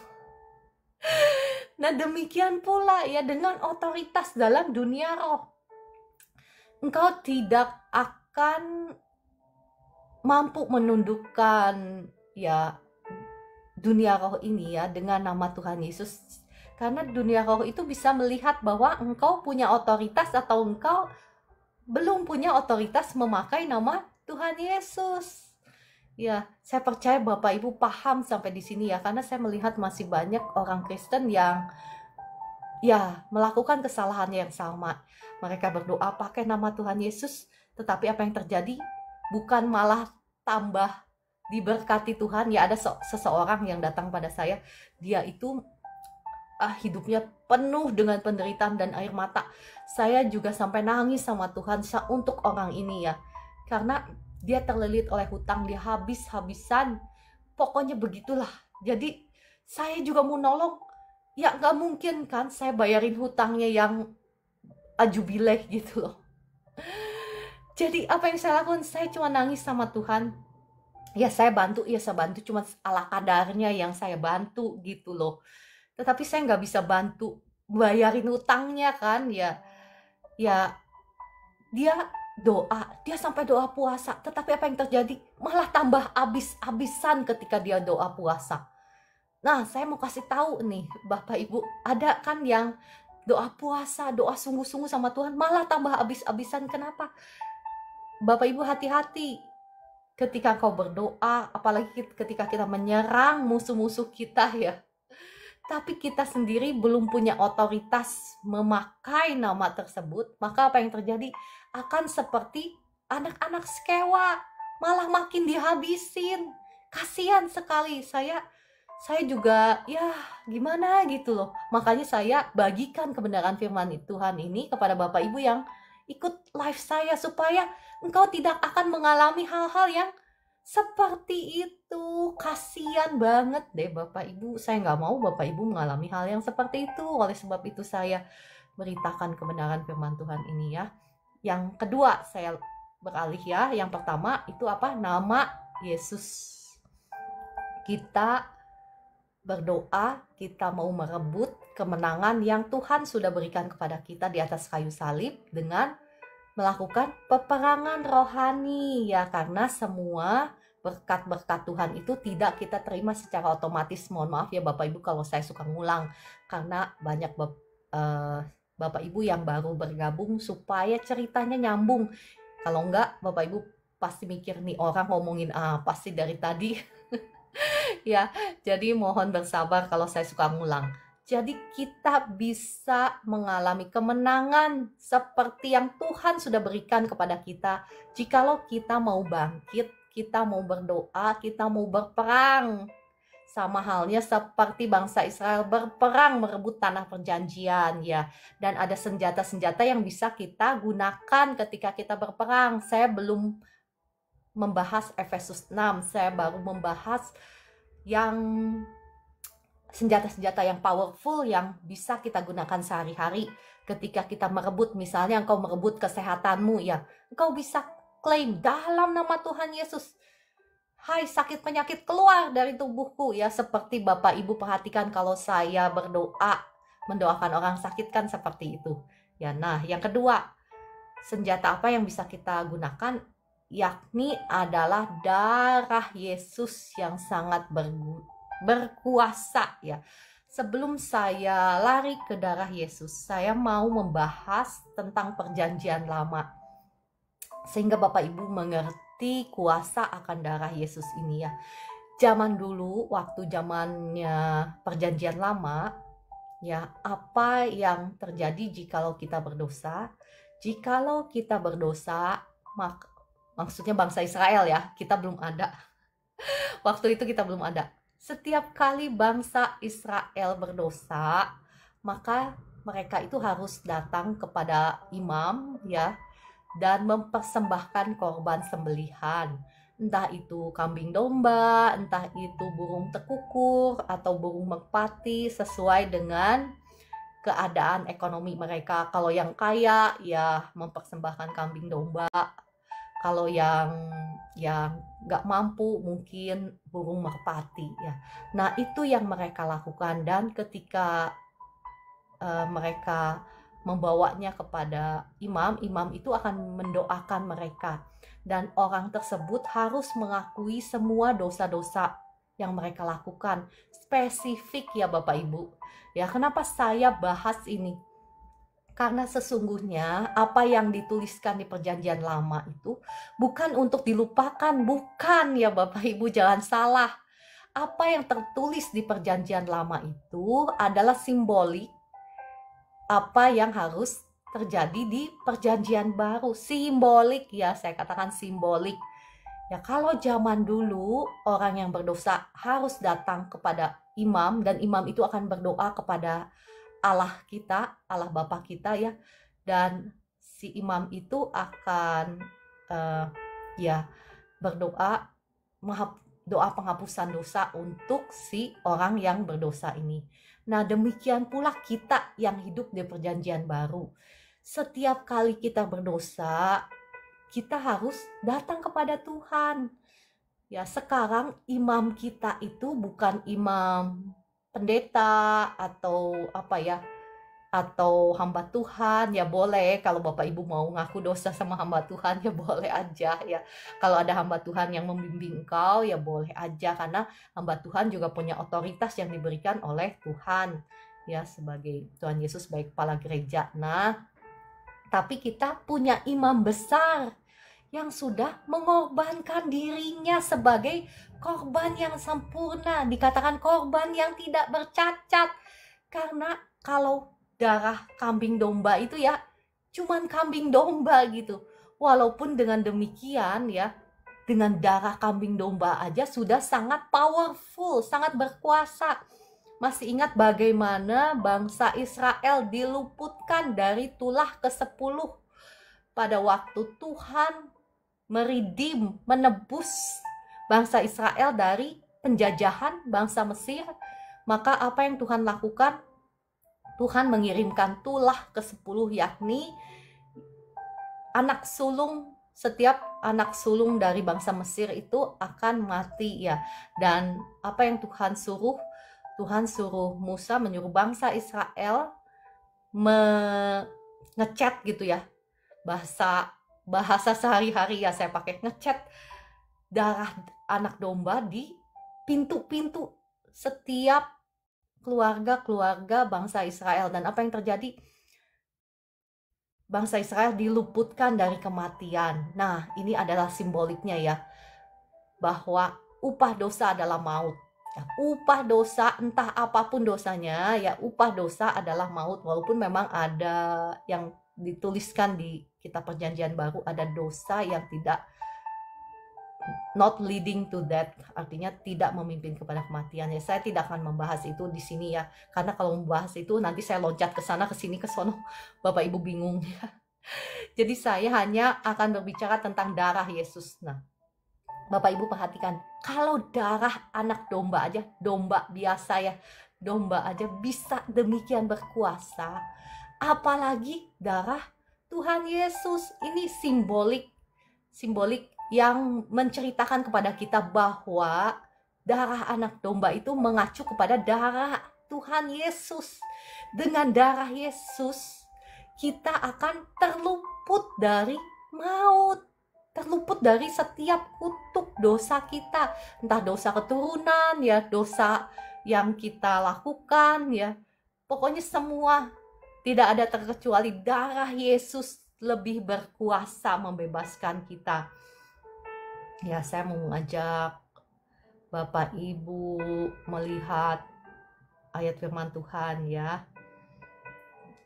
Nah, demikian pula ya dengan otoritas dalam dunia roh. Engkau tidak akan mampu menundukkan ya dunia roh ini ya dengan nama Tuhan Yesus. Karena dunia roh itu bisa melihat bahwa engkau punya otoritas atau engkau belum punya otoritas memakai nama Tuhan Yesus. Ya, saya percaya Bapak Ibu paham sampai di sini ya, karena saya melihat masih banyak orang Kristen yang ya melakukan kesalahan yang sama. Mereka berdoa pakai nama Tuhan Yesus, tetapi apa yang terjadi? Bukan malah tambah diberkati Tuhan. Ya, ada seseorang yang datang pada saya, dia itu hidupnya penuh dengan penderitaan dan air mata. Saya juga sampai nangis sama Tuhan untuk orang ini ya, karena dia terlilit oleh hutang, dia habis-habisan, pokoknya begitulah. Jadi saya juga mau nolong, ya nggak mungkin kan saya bayarin hutangnya yang ajubileh gitu loh. Jadi apa yang saya lakukan? Saya cuma nangis sama Tuhan. Ya saya bantu cuma ala kadarnya yang saya bantu gitu loh. Tetapi saya nggak bisa bantu bayarin hutangnya kan ya. Dia sampai doa puasa, tetapi apa yang terjadi? Malah tambah habis-habisan ketika dia doa puasa. Nah, saya mau kasih tahu nih, Bapak Ibu, ada kan yang doa puasa, doa sungguh-sungguh sama Tuhan, malah tambah habis-habisan. Kenapa? Bapak Ibu hati-hati ketika kau berdoa, apalagi ketika kita menyerang musuh-musuh kita ya. Tapi kita sendiri belum punya otoritas memakai nama tersebut, maka apa yang terjadi? Akan seperti anak-anak sekewa, malah makin dihabisin. Kasihan sekali. Saya juga ya gimana gitu loh. Makanya saya bagikan kebenaran firman Tuhan ini kepada Bapak Ibu yang ikut live saya, supaya engkau tidak akan mengalami hal-hal yang seperti itu. Kasian banget deh Bapak Ibu. Saya nggak mau Bapak Ibu mengalami hal yang seperti itu. Oleh sebab itu saya beritakan kebenaran firman Tuhan ini ya. Yang kedua saya beralih ya. Yang pertama itu apa? Nama Yesus. Kita berdoa, kita mau merebut kemenangan yang Tuhan sudah berikan kepada kita di atas kayu salib dengan melakukan peperangan rohani ya, karena semua berkat-berkat Tuhan itu tidak kita terima secara otomatis. Mohon maaf ya Bapak Ibu kalau saya suka ngulang, karena banyak Bapak Ibu yang baru bergabung, supaya ceritanya nyambung. Kalau enggak Bapak Ibu pasti mikir nih orang ngomongin apa sih dari tadi. Ya, jadi mohon bersabar kalau saya suka ngulang. Jadi kita bisa mengalami kemenangan seperti yang Tuhan sudah berikan kepada kita jikalau kita mau bangkit, kita mau berdoa, kita mau berperang. Sama halnya seperti bangsa Israel berperang merebut tanah perjanjian ya. Dan ada senjata-senjata yang bisa kita gunakan ketika kita berperang. Saya belum membahas Efesus 6, saya baru membahas yang senjata-senjata yang powerful yang bisa kita gunakan sehari-hari ketika kita merebut. Misalnya engkau merebut kesehatanmu ya, engkau bisa klaim dalam nama Tuhan Yesus, hai sakit penyakit keluar dari tubuhku ya. Seperti Bapak Ibu perhatikan kalau saya berdoa mendoakan orang sakit kan seperti itu ya. Nah yang kedua, senjata apa yang bisa kita gunakan? Yakni adalah darah Yesus yang sangat berkuasa ya. Sebelum saya lari ke darah Yesus, saya mau membahas tentang perjanjian lama, sehingga Bapak Ibu mengerti kuasa akan darah Yesus ini ya. Zaman dulu, waktu zamannya perjanjian lama ya, apa yang terjadi jikalau kita berdosa? Jikalau kita berdosa, maksudnya bangsa Israel ya, kita belum ada. Waktu itu kita belum ada. Setiap kali bangsa Israel berdosa, maka mereka itu harus datang kepada imam ya, dan mempersembahkan korban sembelihan. Entah itu kambing domba, entah itu burung tekukur atau burung merpati, sesuai dengan keadaan ekonomi mereka. Kalau yang kaya ya mempersembahkan kambing domba. Kalau yang nggak mampu mungkin burung merpati ya. Nah itu yang mereka lakukan, dan ketika mereka membawanya kepada imam, imam itu akan mendoakan mereka, dan orang tersebut harus mengakui semua dosa-dosa yang mereka lakukan. Spesifik ya Bapak Ibu. Ya, kenapa saya bahas ini? Karena sesungguhnya apa yang dituliskan di Perjanjian Lama itu bukan untuk dilupakan, bukan ya Bapak Ibu, jangan salah. Apa yang tertulis di Perjanjian Lama itu adalah simbolik apa yang harus terjadi di Perjanjian Baru. Simbolik ya, saya katakan simbolik. Ya, kalau zaman dulu orang yang berdosa harus datang kepada imam, dan imam itu akan berdoa kepada Allah kita, Allah Bapa kita ya, dan si imam itu akan ya berdoa doa penghapusan dosa untuk si orang yang berdosa ini. Nah, demikian pula kita yang hidup di Perjanjian Baru. Setiap kali kita berdosa, kita harus datang kepada Tuhan. Ya, sekarang imam kita itu bukan imam pendeta atau apa ya, atau hamba Tuhan. Ya boleh, kalau Bapak Ibu mau ngaku dosa sama hamba Tuhan ya boleh aja ya. Kalau ada hamba Tuhan yang membimbing engkau ya boleh aja, karena hamba Tuhan juga punya otoritas yang diberikan oleh Tuhan ya, sebagai Tuhan Yesus sebagai kepala gereja. Nah, tapi kita punya imam besar yang sudah mengorbankan dirinya sebagai korban yang sempurna, dikatakan korban yang tidak bercacat. Karena kalau darah kambing domba itu ya cuman kambing domba gitu. Walaupun dengan demikian ya, dengan darah kambing domba aja sudah sangat powerful, sangat berkuasa. Masih ingat bagaimana bangsa Israel diluputkan dari tulah ke-10 pada waktu Tuhan menebus bangsa Israel dari penjajahan bangsa Mesir. Maka apa yang Tuhan lakukan? Tuhan mengirimkan tulah ke-10, yakni anak sulung. Setiap anak sulung dari bangsa Mesir itu akan mati ya. Dan apa yang Tuhan suruh? Tuhan suruh Musa menyuruh bangsa Israel ngecat gitu ya. Bahasa sehari-hari ya, saya pakai ngecat darah anak domba di pintu-pintu setiap keluarga bangsa Israel. Dan apa yang terjadi? Bangsa Israel diluputkan dari kematian. Nah, ini adalah simboliknya ya, bahwa upah dosa adalah maut. Ya, upah dosa, entah apapun dosanya ya, upah dosa adalah maut. Walaupun memang ada yang dituliskan di Kitab Perjanjian Baru, ada dosa yang tidak not leading to death, artinya tidak memimpin kepada kematian ya. Saya tidak akan membahas itu di sini ya, karena kalau membahas itu nanti saya loncat ke sana ke sini ke sono, Bapak Ibu bingung ya. Jadi saya hanya akan berbicara tentang darah Yesus. Nah, Bapak Ibu perhatikan, kalau darah anak domba aja, domba biasa ya, domba aja bisa demikian berkuasa, apalagi darah Tuhan Yesus. Ini simbolik yang menceritakan kepada kita bahwa darah anak domba itu mengacu kepada darah Tuhan Yesus. Dengan darah Yesus kita akan terluput dari maut, terluput dari setiap kutuk dosa kita, entah dosa keturunan ya, dosa yang kita lakukan ya, pokoknya semua. Tidak ada terkecuali darah Yesus lebih berkuasa membebaskan kita. Ya, saya mau mengajak Bapak Ibu melihat ayat firman Tuhan ya.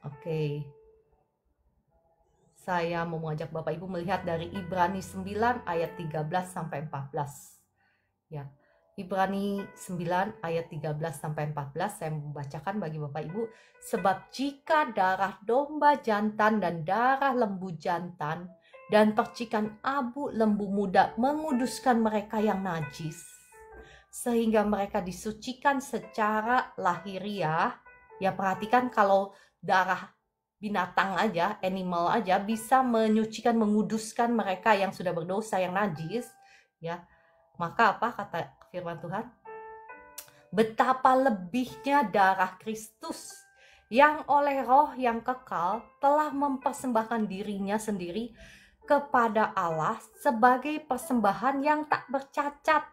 Oke. Saya mau mengajak Bapak Ibu melihat dari Ibrani 9 ayat 13 sampai 14. Ya. Ibrani 9 ayat 13 sampai 14 saya membacakan bagi Bapak Ibu. Sebab jika darah domba jantan dan darah lembu jantan dan percikan abu lembu muda menguduskan mereka yang najis, sehingga mereka disucikan secara lahiriah. Ya, perhatikan, kalau darah binatang aja, animal aja bisa menyucikan, menguduskan mereka yang sudah berdosa, yang najis ya. Maka apa kata firman Tuhan? Betapa lebihnya darah Kristus yang oleh roh yang kekal telah mempersembahkan dirinya sendiri kepada Allah sebagai persembahan yang tak bercacat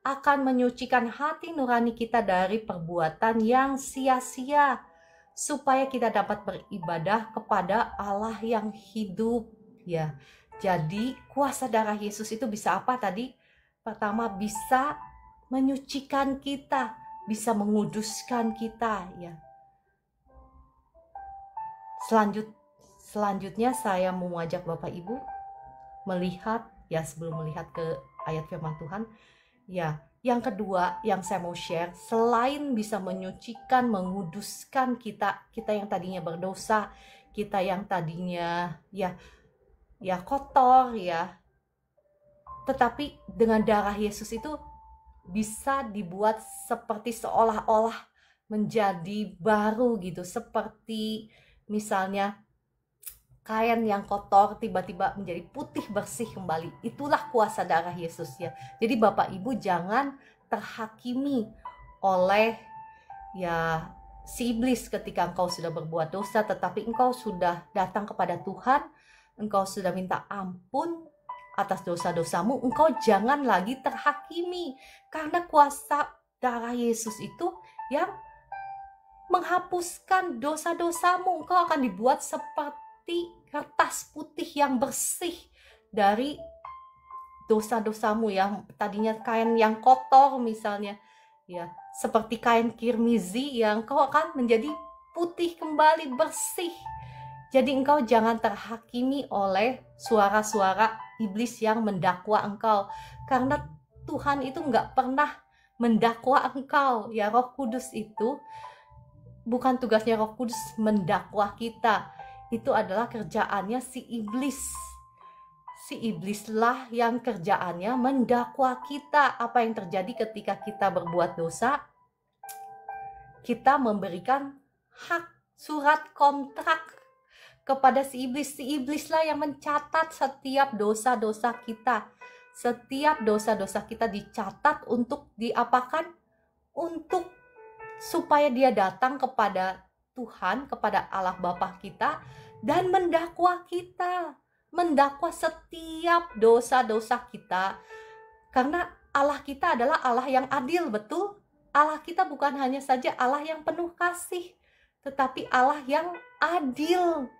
akan menyucikan hati nurani kita dari perbuatan yang sia-sia, supaya kita dapat beribadah kepada Allah yang hidup. Ya, jadi kuasa darah Yesus itu bisa apa tadi? Pertama, bisa menyucikan kita, bisa menguduskan kita. Ya. Selanjutnya saya mau mengajak Bapak Ibu melihat, ya sebelum melihat ke ayat firman Tuhan, ya yang kedua yang saya mau share, selain bisa menyucikan, menguduskan kita yang tadinya berdosa, kita yang tadinya ya kotor ya, tetapi dengan darah Yesus itu bisa dibuat seperti seolah-olah menjadi baru gitu, seperti misalnya kain yang kotor tiba-tiba menjadi putih bersih kembali. Itulah kuasa darah Yesus ya. Jadi Bapak Ibu jangan terhakimi oleh ya si iblis ketika engkau sudah berbuat dosa, tetapi engkau sudah datang kepada Tuhan, engkau sudah minta ampun atas dosa-dosamu, engkau jangan lagi terhakimi, karena kuasa darah Yesus itu yang menghapuskan dosa-dosamu. Engkau akan dibuat seperti kertas putih yang bersih dari dosa-dosamu yang tadinya kain yang kotor misalnya, ya seperti kain kirmizi yang engkau akan menjadi putih kembali, bersih. Jadi engkau jangan terhakimi oleh suara-suara iblis yang mendakwa engkau, karena Tuhan itu nggak pernah mendakwa engkau. Ya, Roh Kudus itu bukan tugasnya Roh Kudus mendakwa kita. Itu adalah kerjaannya si iblis. Si iblislah yang kerjaannya mendakwa kita. Apa yang terjadi ketika kita berbuat dosa? Kita memberikan hak, surat kontrak kepada si iblis. Si iblislah yang mencatat setiap dosa-dosa kita. Setiap dosa-dosa kita dicatat untuk diapakan? Untuk supaya dia datang kepada Tuhan, kepada Allah Bapa kita, dan mendakwa kita, mendakwa setiap dosa-dosa kita. Karena Allah kita adalah Allah yang adil, betul? Allah kita bukan hanya saja Allah yang penuh kasih, tetapi Allah yang adil.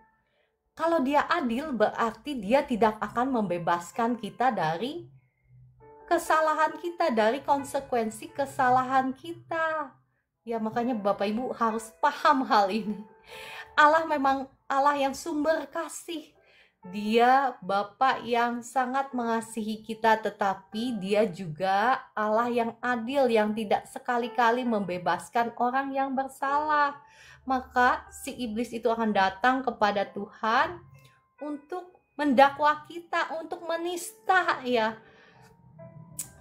Kalau dia adil, berarti dia tidak akan membebaskan kita dari kesalahan kita, dari konsekuensi kesalahan kita. Ya, makanya Bapak Ibu harus paham hal ini. Allah memang Allah yang sumber kasih. Dia Bapa yang sangat mengasihi kita, tetapi dia juga Allah yang adil, yang tidak sekali-kali membebaskan orang yang bersalah. Maka si iblis itu akan datang kepada Tuhan untuk mendakwa kita, untuk menista ya,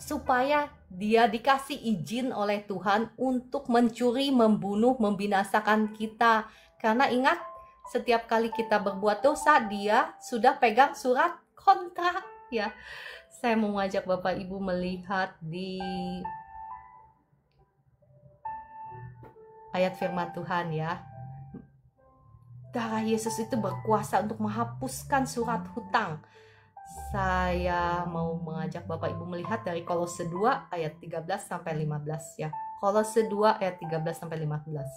supaya dia dikasih izin oleh Tuhan untuk mencuri, membunuh, membinasakan kita. Karena ingat, setiap kali kita berbuat dosa, dia sudah pegang surat kontrak ya. Saya mau ngajak Bapak Ibu melihat di ayat firman Tuhan ya. Darah Yesus itu berkuasa untuk menghapuskan surat hutang. Saya mau mengajak Bapak Ibu melihat dari Kolose 2 ayat 13 sampai 15 ya. Kolose 2 ayat 13 sampai 15.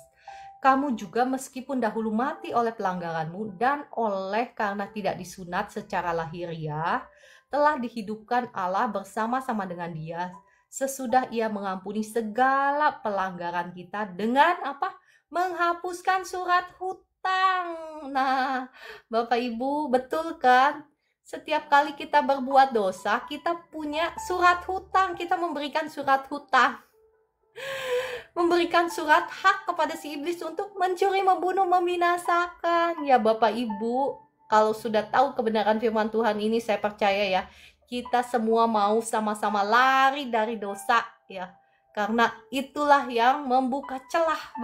Kamu juga meskipun dahulu mati oleh pelanggaranmu dan oleh karena tidak disunat secara lahiriah, telah dihidupkan Allah bersama-sama dengan Dia sesudah Ia mengampuni segala pelanggaran kita dengan apa? Menghapuskan surat hutang. Nah, Bapak Ibu, betul kan? Setiap kali kita berbuat dosa, kita punya surat hutang. Kita memberikan surat hutang. Memberikan surat hak kepada si iblis untuk mencuri, membunuh, membinasakan. Ya Bapak Ibu, kalau sudah tahu kebenaran firman Tuhan ini, saya percaya ya, kita semua mau sama-sama lari dari dosa ya. Karena itulah yang membuka celah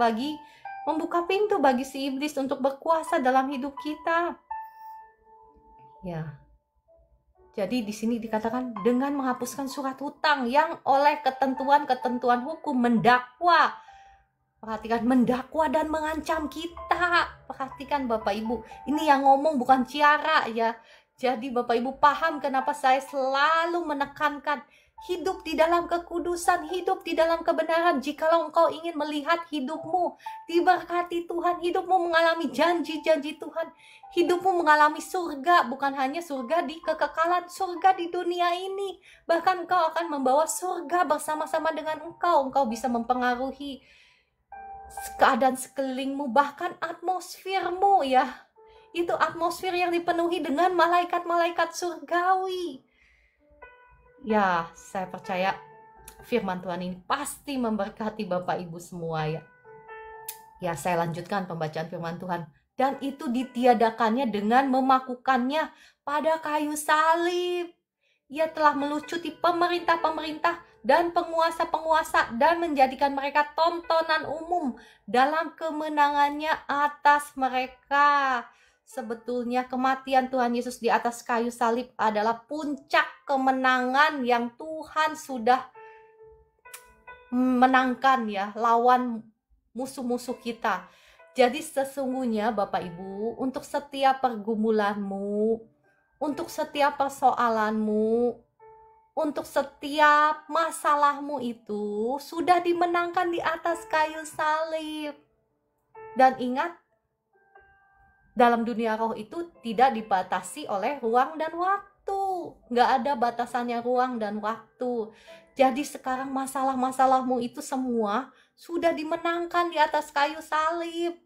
membuka pintu bagi si iblis untuk berkuasa dalam hidup kita. Ya. Jadi di sini dikatakan dengan menghapuskan surat hutang yang oleh ketentuan-ketentuan hukum mendakwa. Perhatikan, mendakwa dan mengancam kita. Perhatikan Bapak Ibu, ini yang ngomong bukan Ciara ya. Jadi Bapak Ibu paham kenapa saya selalu menekankan hidup di dalam kekudusan, hidup di dalam kebenaran. Jikalau engkau ingin melihat hidupmu diberkati Tuhan, hidupmu mengalami janji-janji Tuhan, hidupmu mengalami surga, bukan hanya surga di kekekalan, surga di dunia ini. Bahkan engkau akan membawa surga bersama-sama dengan engkau bisa mempengaruhi keadaan sekelilingmu, bahkan atmosfermu ya. Itu atmosfer yang dipenuhi dengan malaikat-malaikat surgawi. Ya, saya percaya firman Tuhan ini pasti memberkati Bapak Ibu semua ya. Ya, saya lanjutkan pembacaan firman Tuhan. Dan itu ditiadakannya dengan memakukannya pada kayu salib. Ia telah melucuti pemerintah-pemerintah dan penguasa-penguasa dan menjadikan mereka tontonan umum dalam kemenangannya atas mereka. Sebetulnya kematian Tuhan Yesus di atas kayu salib adalah puncak kemenangan yang Tuhan sudah menangkan ya, lawan musuh-musuh kita. Jadi sesungguhnya Bapak Ibu, untuk setiap pergumulanmu, untuk setiap persoalanmu, untuk setiap masalahmu itu sudah dimenangkan di atas kayu salib. Dan ingat, dalam dunia roh itu tidak dibatasi oleh ruang dan waktu. Nggak ada batasannya ruang dan waktu. Jadi sekarang masalah-masalahmu itu semua sudah dimenangkan di atas kayu salib.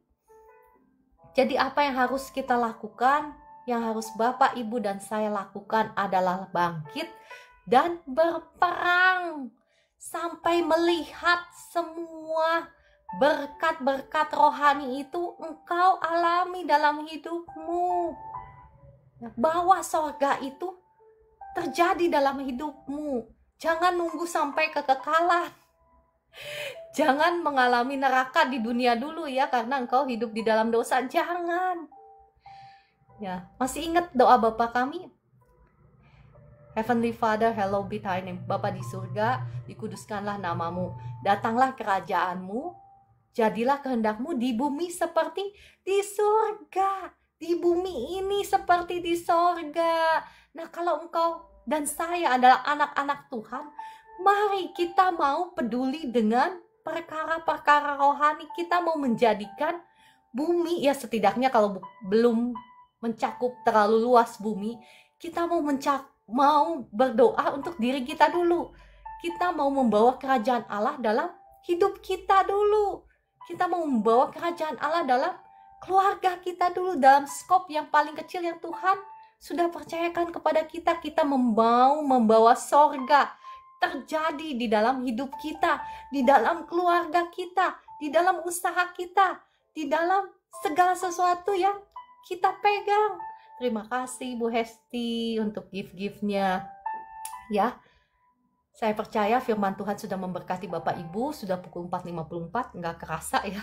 Jadi apa yang harus kita lakukan? Yang harus Bapak, Ibu, dan saya lakukan adalah bangkit dan berperang. Sampai melihat semua berkat-berkat rohani itu engkau alami dalam hidupmu. Bahwa sorga itu terjadi dalam hidupmu. Jangan nunggu sampai kekekalan. Jangan mengalami neraka di dunia dulu ya, karena engkau hidup di dalam dosa. Jangan. Ya, masih ingat doa Bapa kami? Heavenly Father, hallowed be thy name. Bapa di surga, dikuduskanlah namamu. Datanglah kerajaanmu. Jadilah kehendakmu di bumi seperti di surga. Di bumi ini seperti di surga. Nah, kalau engkau dan saya adalah anak-anak Tuhan, mari kita mau peduli dengan perkara-perkara rohani. Kita mau menjadikan bumi, ya setidaknya kalau belum mencakup terlalu luas bumi, kita mau berdoa untuk diri kita dulu. Kita mau membawa kerajaan Allah dalam hidup kita dulu. Kita mau membawa kerajaan Allah dalam keluarga kita dulu, dalam skop yang paling kecil yang Tuhan sudah percayakan kepada kita. Kita mau membawa sorga terjadi di dalam hidup kita, di dalam keluarga kita, di dalam usaha kita, di dalam segala sesuatu yang kita pegang. Terima kasih Bu Hesti untuk gift-giftnya ya. Saya percaya firman Tuhan sudah memberkati Bapak Ibu. Sudah pukul 4.54, nggak kerasa ya.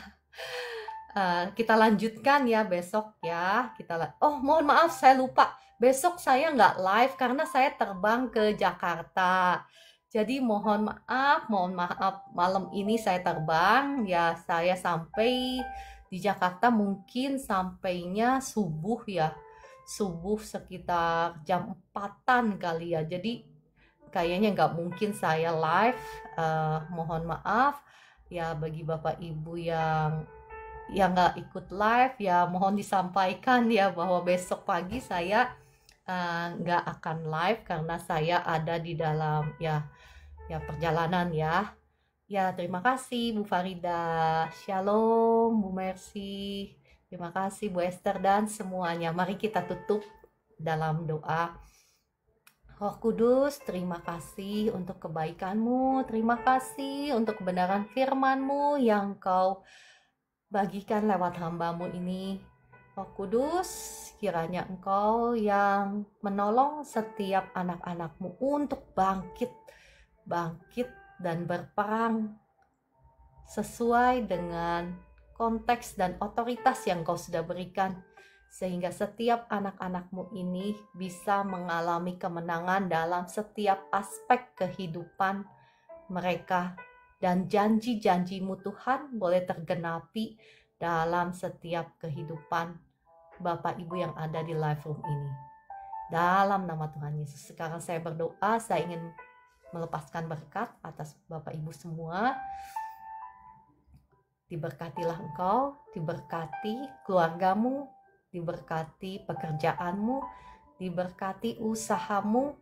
Kita lanjutkan ya besok ya. Mohon maaf saya lupa. Besok saya nggak live karena saya terbang ke Jakarta. Jadi mohon maaf malam ini saya terbang ya. Saya sampai di Jakarta mungkin sampainya subuh ya. Subuh sekitar jam 4-an kali ya. Jadi kayaknya nggak mungkin saya live. Mohon maaf ya bagi Bapak Ibu yang nggak ikut live ya, mohon disampaikan ya bahwa besok pagi saya nggak akan live karena saya ada di dalam ya perjalanan ya. Ya, terima kasih Bu Farida. Shalom Bu Mercy. Terima kasih Bu Esther dan semuanya. Mari kita tutup dalam doa. Roh Kudus, terima kasih untuk kebaikan-Mu, terima kasih untuk kebenaran firman-Mu yang Kau bagikan lewat hamba-Mu ini. Roh Kudus, kiranya Engkau yang menolong setiap anak-anak-Mu untuk bangkit dan berperang sesuai dengan konteks dan otoritas yang Kau sudah berikan. Sehingga setiap anak-anak-Mu ini bisa mengalami kemenangan dalam setiap aspek kehidupan mereka. Dan janji-janji-Mu Tuhan boleh tergenapi dalam setiap kehidupan Bapak Ibu yang ada di live room ini. Dalam nama Tuhan Yesus. Sekarang saya berdoa, saya ingin melepaskan berkat atas Bapak Ibu semua. Diberkatilah engkau, diberkati keluargamu, diberkati pekerjaanmu, diberkati usahamu,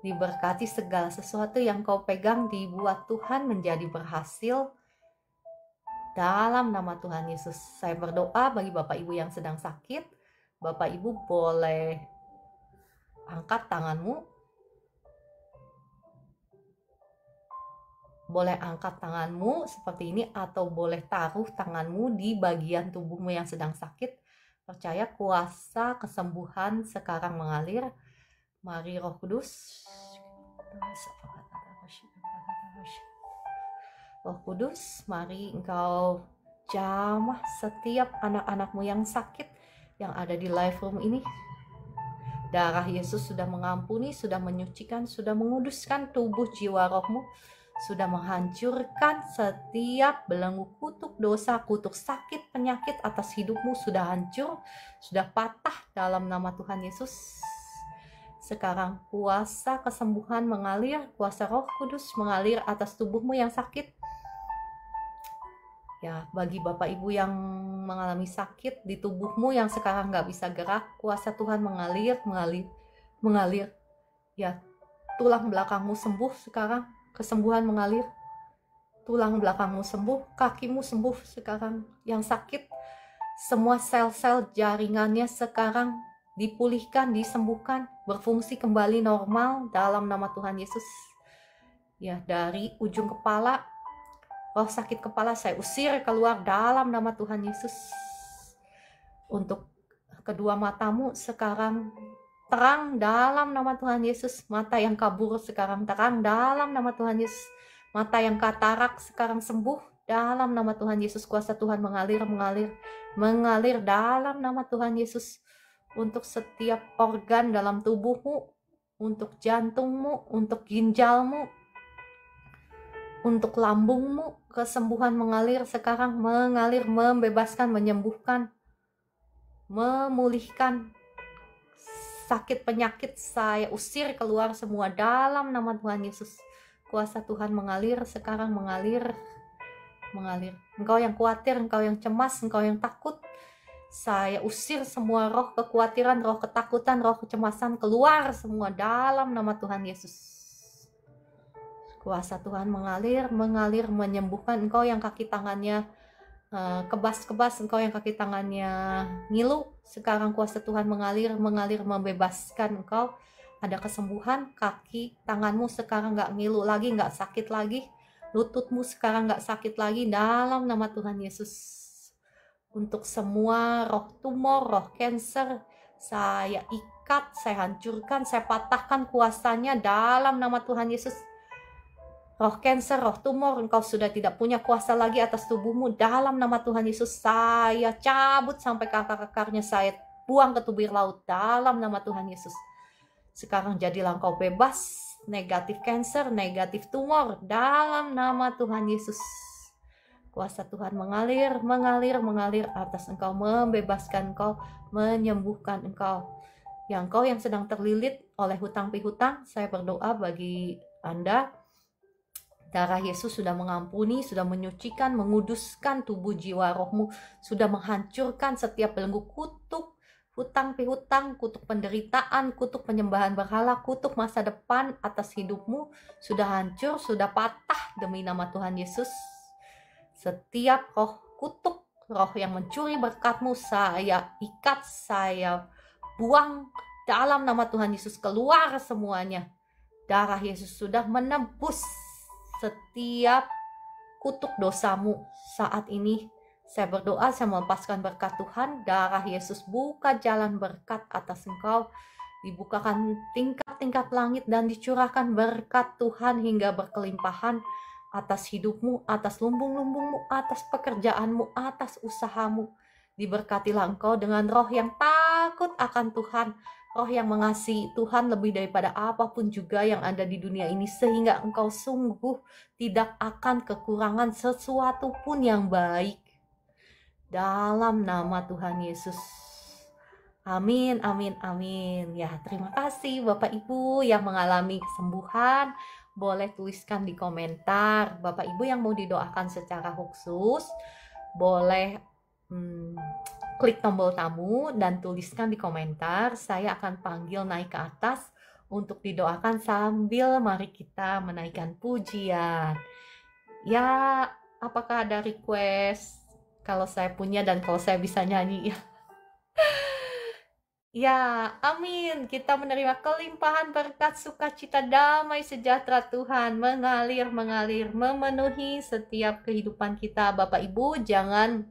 diberkati segala sesuatu yang kau pegang dibuat Tuhan menjadi berhasil. Dalam nama Tuhan Yesus, saya berdoa bagi Bapak Ibu yang sedang sakit. Bapak Ibu boleh angkat tanganmu. Boleh angkat tanganmu seperti ini atau boleh taruh tanganmu di bagian tubuhmu yang sedang sakit. Percaya kuasa kesembuhan sekarang mengalir. Mari Roh Kudus. Roh Kudus, mari engkau jamah setiap anak-anakmu yang sakit yang ada di live room ini. Darah Yesus sudah mengampuni, sudah menyucikan, sudah menguduskan tubuh jiwa rohmu, sudah menghancurkan setiap belenggu kutuk dosa, kutuk sakit, penyakit atas hidupmu sudah hancur, sudah patah dalam nama Tuhan Yesus. Sekarang kuasa kesembuhan mengalir, kuasa Roh Kudus mengalir atas tubuhmu yang sakit. Ya, bagi Bapak Ibu yang mengalami sakit di tubuhmu yang sekarang nggak bisa gerak, kuasa Tuhan mengalir. Ya, tulang belakangmu sembuh sekarang, kesembuhan mengalir. Tulang belakangmu sembuh, kakimu sembuh sekarang. Yang sakit, semua sel-sel jaringannya sekarang dipulihkan, disembuhkan, berfungsi kembali normal dalam nama Tuhan Yesus. Ya, dari ujung kepala, roh sakit kepala saya usir keluar dalam nama Tuhan Yesus. Untuk kedua matamu sekarang terang dalam nama Tuhan Yesus. Mata yang kabur sekarang terang dalam nama Tuhan Yesus. Mata yang katarak sekarang sembuh dalam nama Tuhan Yesus. Kuasa Tuhan mengalir dalam nama Tuhan Yesus. Untuk setiap organ dalam tubuhmu, untuk jantungmu, untuk ginjalmu, untuk lambungmu, kesembuhan mengalir sekarang, mengalir, membebaskan, menyembuhkan, memulihkan. Sakit penyakit saya usir keluar semua dalam nama Tuhan Yesus. Kuasa Tuhan mengalir sekarang, mengalir. Engkau yang khawatir, engkau yang cemas, engkau yang takut, saya usir semua roh kekhawatiran, roh ketakutan, roh kecemasan keluar semua dalam nama Tuhan Yesus. Kuasa Tuhan mengalir, menyembuhkan. Engkau yang kaki tangannya kebas-kebas, engkau yang kaki tangannya ngilu, sekarang kuasa Tuhan mengalir, membebaskan engkau. Ada kesembuhan, kaki tanganmu sekarang gak ngilu lagi, gak sakit lagi. Lututmu sekarang gak sakit lagi dalam nama Tuhan Yesus. Untuk semua roh tumor, roh cancer, saya ikat, saya hancurkan, saya patahkan kuasanya dalam nama Tuhan Yesus. Roh cancer, roh tumor, engkau sudah tidak punya kuasa lagi atas tubuhmu dalam nama Tuhan Yesus. Saya cabut sampai ke akar-akarnya, saya buang ke tubir laut dalam nama Tuhan Yesus. Sekarang jadilah engkau bebas, negatif cancer, negatif tumor dalam nama Tuhan Yesus. Kuasa Tuhan mengalir atas engkau, membebaskan engkau, menyembuhkan engkau. Yang engkau yang sedang terlilit oleh hutang pihutang, saya berdoa bagi Anda. Darah Yesus sudah mengampuni, sudah menyucikan, menguduskan tubuh jiwa rohmu, sudah menghancurkan setiap belenggu kutuk, hutang pihutang, kutuk penderitaan, kutuk penyembahan berhala, kutuk masa depan atas hidupmu, sudah hancur, sudah patah demi nama Tuhan Yesus. Setiap roh kutuk, roh yang mencuri berkatmu, saya ikat, saya buang dalam nama Tuhan Yesus, keluar semuanya. Darah Yesus sudah menebus setiap kutuk dosamu. Saat ini saya berdoa, saya melepaskan berkat Tuhan. Darah Yesus buka jalan berkat atas engkau, dibukakan tingkat-tingkat langit dan dicurahkan berkat Tuhan hingga berkelimpahan atas hidupmu, atas lumbung-lumbungmu, atas pekerjaanmu, atas usahamu. Diberkatilah engkau dengan roh yang takut akan Tuhan, roh yang mengasihi Tuhan lebih daripada apapun juga yang ada di dunia ini, sehingga engkau sungguh tidak akan kekurangan sesuatu pun yang baik. Dalam nama Tuhan Yesus. Amin. Ya, terima kasih Bapak Ibu yang mengalami kesembuhan. boleh tuliskan di komentar. Bapak Ibu yang mau didoakan secara khusus, boleh klik tombol tamu dan tuliskan di komentar. Saya akan panggil naik ke atas untuk didoakan sambil mari kita menaikkan pujian. Ya, apakah ada request? Kalau saya punya dan kalau saya bisa nyanyi. Ya, amin. Kita menerima kelimpahan berkat sukacita damai sejahtera Tuhan mengalir, memenuhi setiap kehidupan kita. Bapak Ibu, jangan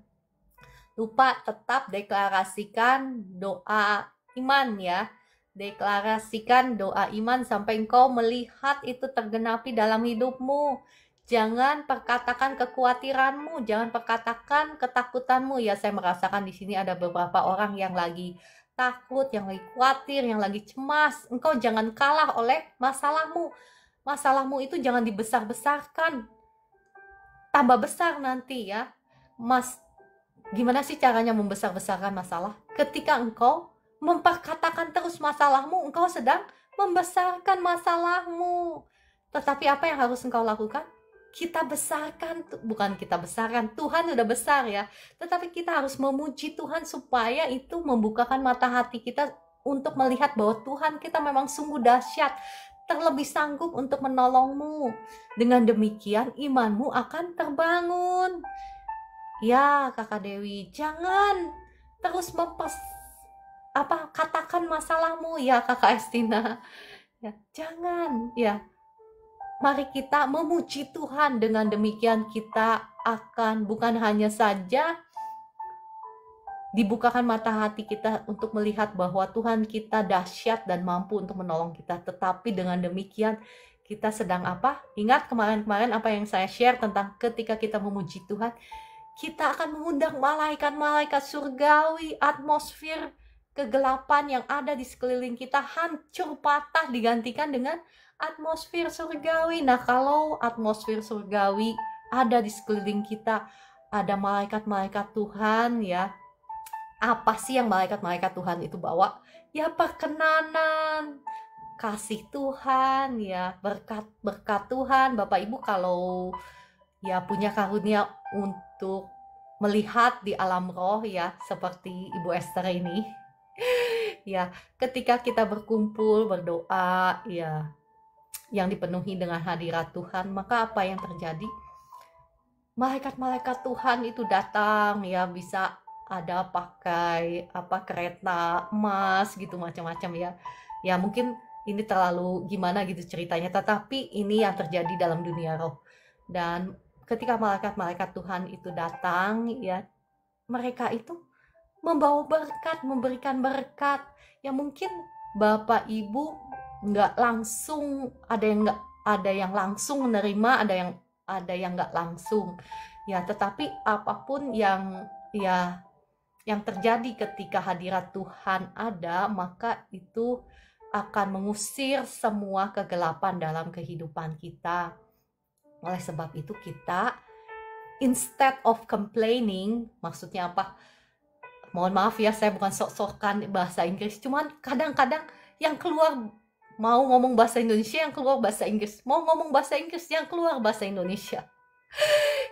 lupa tetap deklarasikan doa iman ya. Deklarasikan doa iman sampai engkau melihat itu tergenapi dalam hidupmu. Jangan perkatakan kekhawatiranmu, jangan perkatakan ketakutanmu. Ya, saya merasakan di sini ada beberapa orang yang lagi takut, yang lagi khawatir, yang lagi cemas. Engkau jangan kalah oleh masalahmu. Masalahmu itu jangan dibesar-besarkan. Tambah besar nanti ya. Gimana sih caranya membesar-besarkan masalah? Ketika engkau memperkatakan terus masalahmu, engkau sedang membesarkan masalahmu. Tetapi apa yang harus engkau lakukan? Kita besarkan, bukan kita besarkan, Tuhan sudah besar ya. Tetapi kita harus memuji Tuhan supaya itu membukakan mata hati kita untuk melihat bahwa Tuhan kita memang sungguh dahsyat, terlebih sanggup untuk menolongmu. Dengan demikian imanmu akan terbangun. Ya, Kakak Dewi, jangan terus katakan masalahmu ya, Kakak Estina. Ya, jangan ya. Mari kita memuji Tuhan. Dengan demikian kita akan bukan hanya saja dibukakan mata hati kita untuk melihat bahwa Tuhan kita dahsyat dan mampu untuk menolong kita. Tetapi dengan demikian kita sedang apa? Ingat kemarin-kemarin apa yang saya share tentang ketika kita memuji Tuhan, kita akan mengundang malaikat-malaikat surgawi, atmosfer kegelapan yang ada di sekeliling kita hancur patah digantikan dengan atmosfer surgawi. Nah, kalau atmosfer surgawi ada di sekeliling kita, ada malaikat-malaikat Tuhan ya. Apa sih yang malaikat-malaikat Tuhan itu bawa? Ya perkenanan, kasih Tuhan ya, berkat Tuhan. Bapak Ibu kalau ya punya karunia untuk melihat di alam roh ya, seperti Ibu Esther ini. Ya, ketika kita berkumpul berdoa ya, yang dipenuhi dengan hadirat Tuhan, maka apa yang terjadi? Malaikat-malaikat Tuhan itu datang ya, bisa ada pakai kereta emas gitu macam-macam ya. Ya mungkin ini terlalu gimana gitu ceritanya, tetapi ini yang terjadi dalam dunia roh. Dan ketika malaikat-malaikat Tuhan itu datang ya, mereka itu membawa berkat, memberikan berkat. Ya mungkin Bapak Ibu nggak langsung, ada yang langsung menerima, ada yang nggak langsung ya, tetapi apapun yang terjadi ketika hadirat Tuhan ada, maka itu akan mengusir semua kegelapan dalam kehidupan kita. Oleh sebab itu kita instead of complaining, maksudnya apa? Mohon maaf ya, saya bukan sok-sokan bahasa Inggris, cuman kadang-kadang yang keluar mau ngomong bahasa Indonesia, yang keluar bahasa Inggris, mau ngomong bahasa Inggris, yang keluar bahasa Indonesia.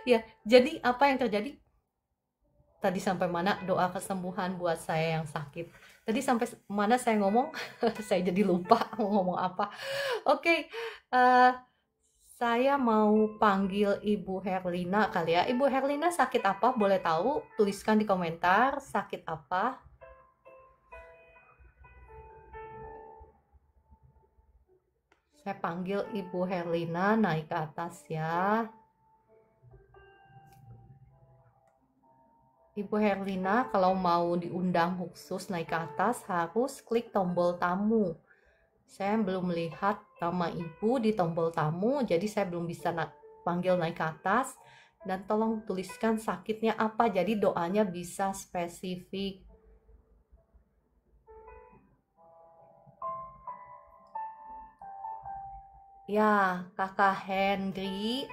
Ya, jadi apa yang terjadi? Tadi sampai mana doa kesembuhan buat saya yang sakit? Tadi sampai mana saya ngomong? Saya jadi lupa mau ngomong apa. Oke, saya mau panggil Ibu Herlina kali ya. Ibu Herlina sakit apa? Boleh tahu? Tuliskan di komentar sakit apa. Saya panggil Ibu Herlina naik ke atas ya. Ibu Herlina kalau mau diundang khusus naik ke atas harus klik tombol tamu. Saya belum melihat nama Ibu di tombol tamu, jadi saya belum bisa panggil naik ke atas. Dan tolong tuliskan sakitnya apa, jadi doanya bisa spesifik. Ya, Kakak Henry,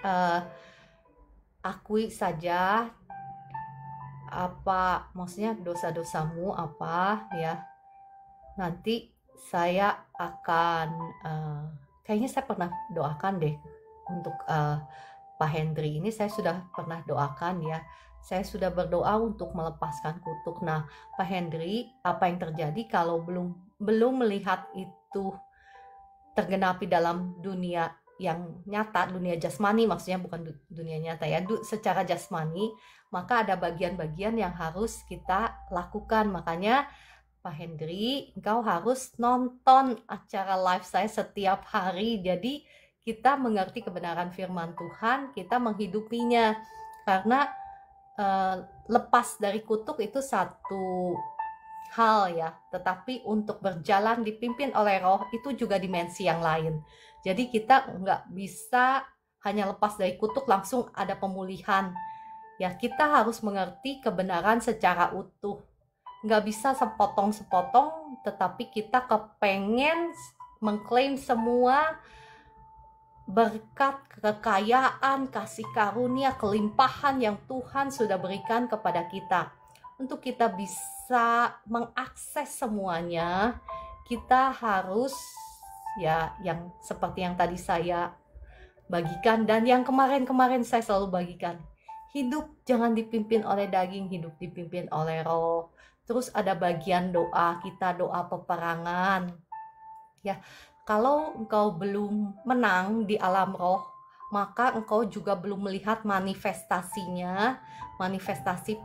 akui saja apa maksudnya dosa-dosamu apa ya. Nanti saya akan kayaknya saya pernah doakan deh untuk Pak Hendri ini, saya sudah pernah doakan ya. Saya sudah berdoa untuk melepaskan kutuk. Nah, Pak Hendri, apa yang terjadi kalau belum melihat itu tergenapi dalam dunia yang nyata, dunia jasmani, maksudnya bukan dunia nyata ya, secara jasmani, maka ada bagian-bagian yang harus kita lakukan. Makanya Pak Hendri, engkau harus nonton acara live saya setiap hari. Jadi kita mengerti kebenaran firman Tuhan, kita menghidupinya. Karena lepas dari kutuk itu satu hal ya, tetapi untuk berjalan dipimpin oleh Roh itu juga dimensi yang lain. Jadi kita nggak bisa hanya lepas dari kutuk langsung ada pemulihan. Ya, kita harus mengerti kebenaran secara utuh. Nggak bisa sepotong-sepotong, tetapi kita kepengen mengklaim semua berkat, kekayaan, kasih karunia, kelimpahan yang Tuhan sudah berikan kepada kita. Untuk kita bisa mengakses semuanya, kita harus ya yang seperti yang tadi saya bagikan dan yang kemarin-kemarin saya selalu bagikan. Hidup jangan dipimpin oleh daging, hidup dipimpin oleh Roh. Terus ada bagian doa kita, doa peperangan. Ya, kalau engkau belum menang di alam roh, maka engkau juga belum melihat manifestasinya, manifestasi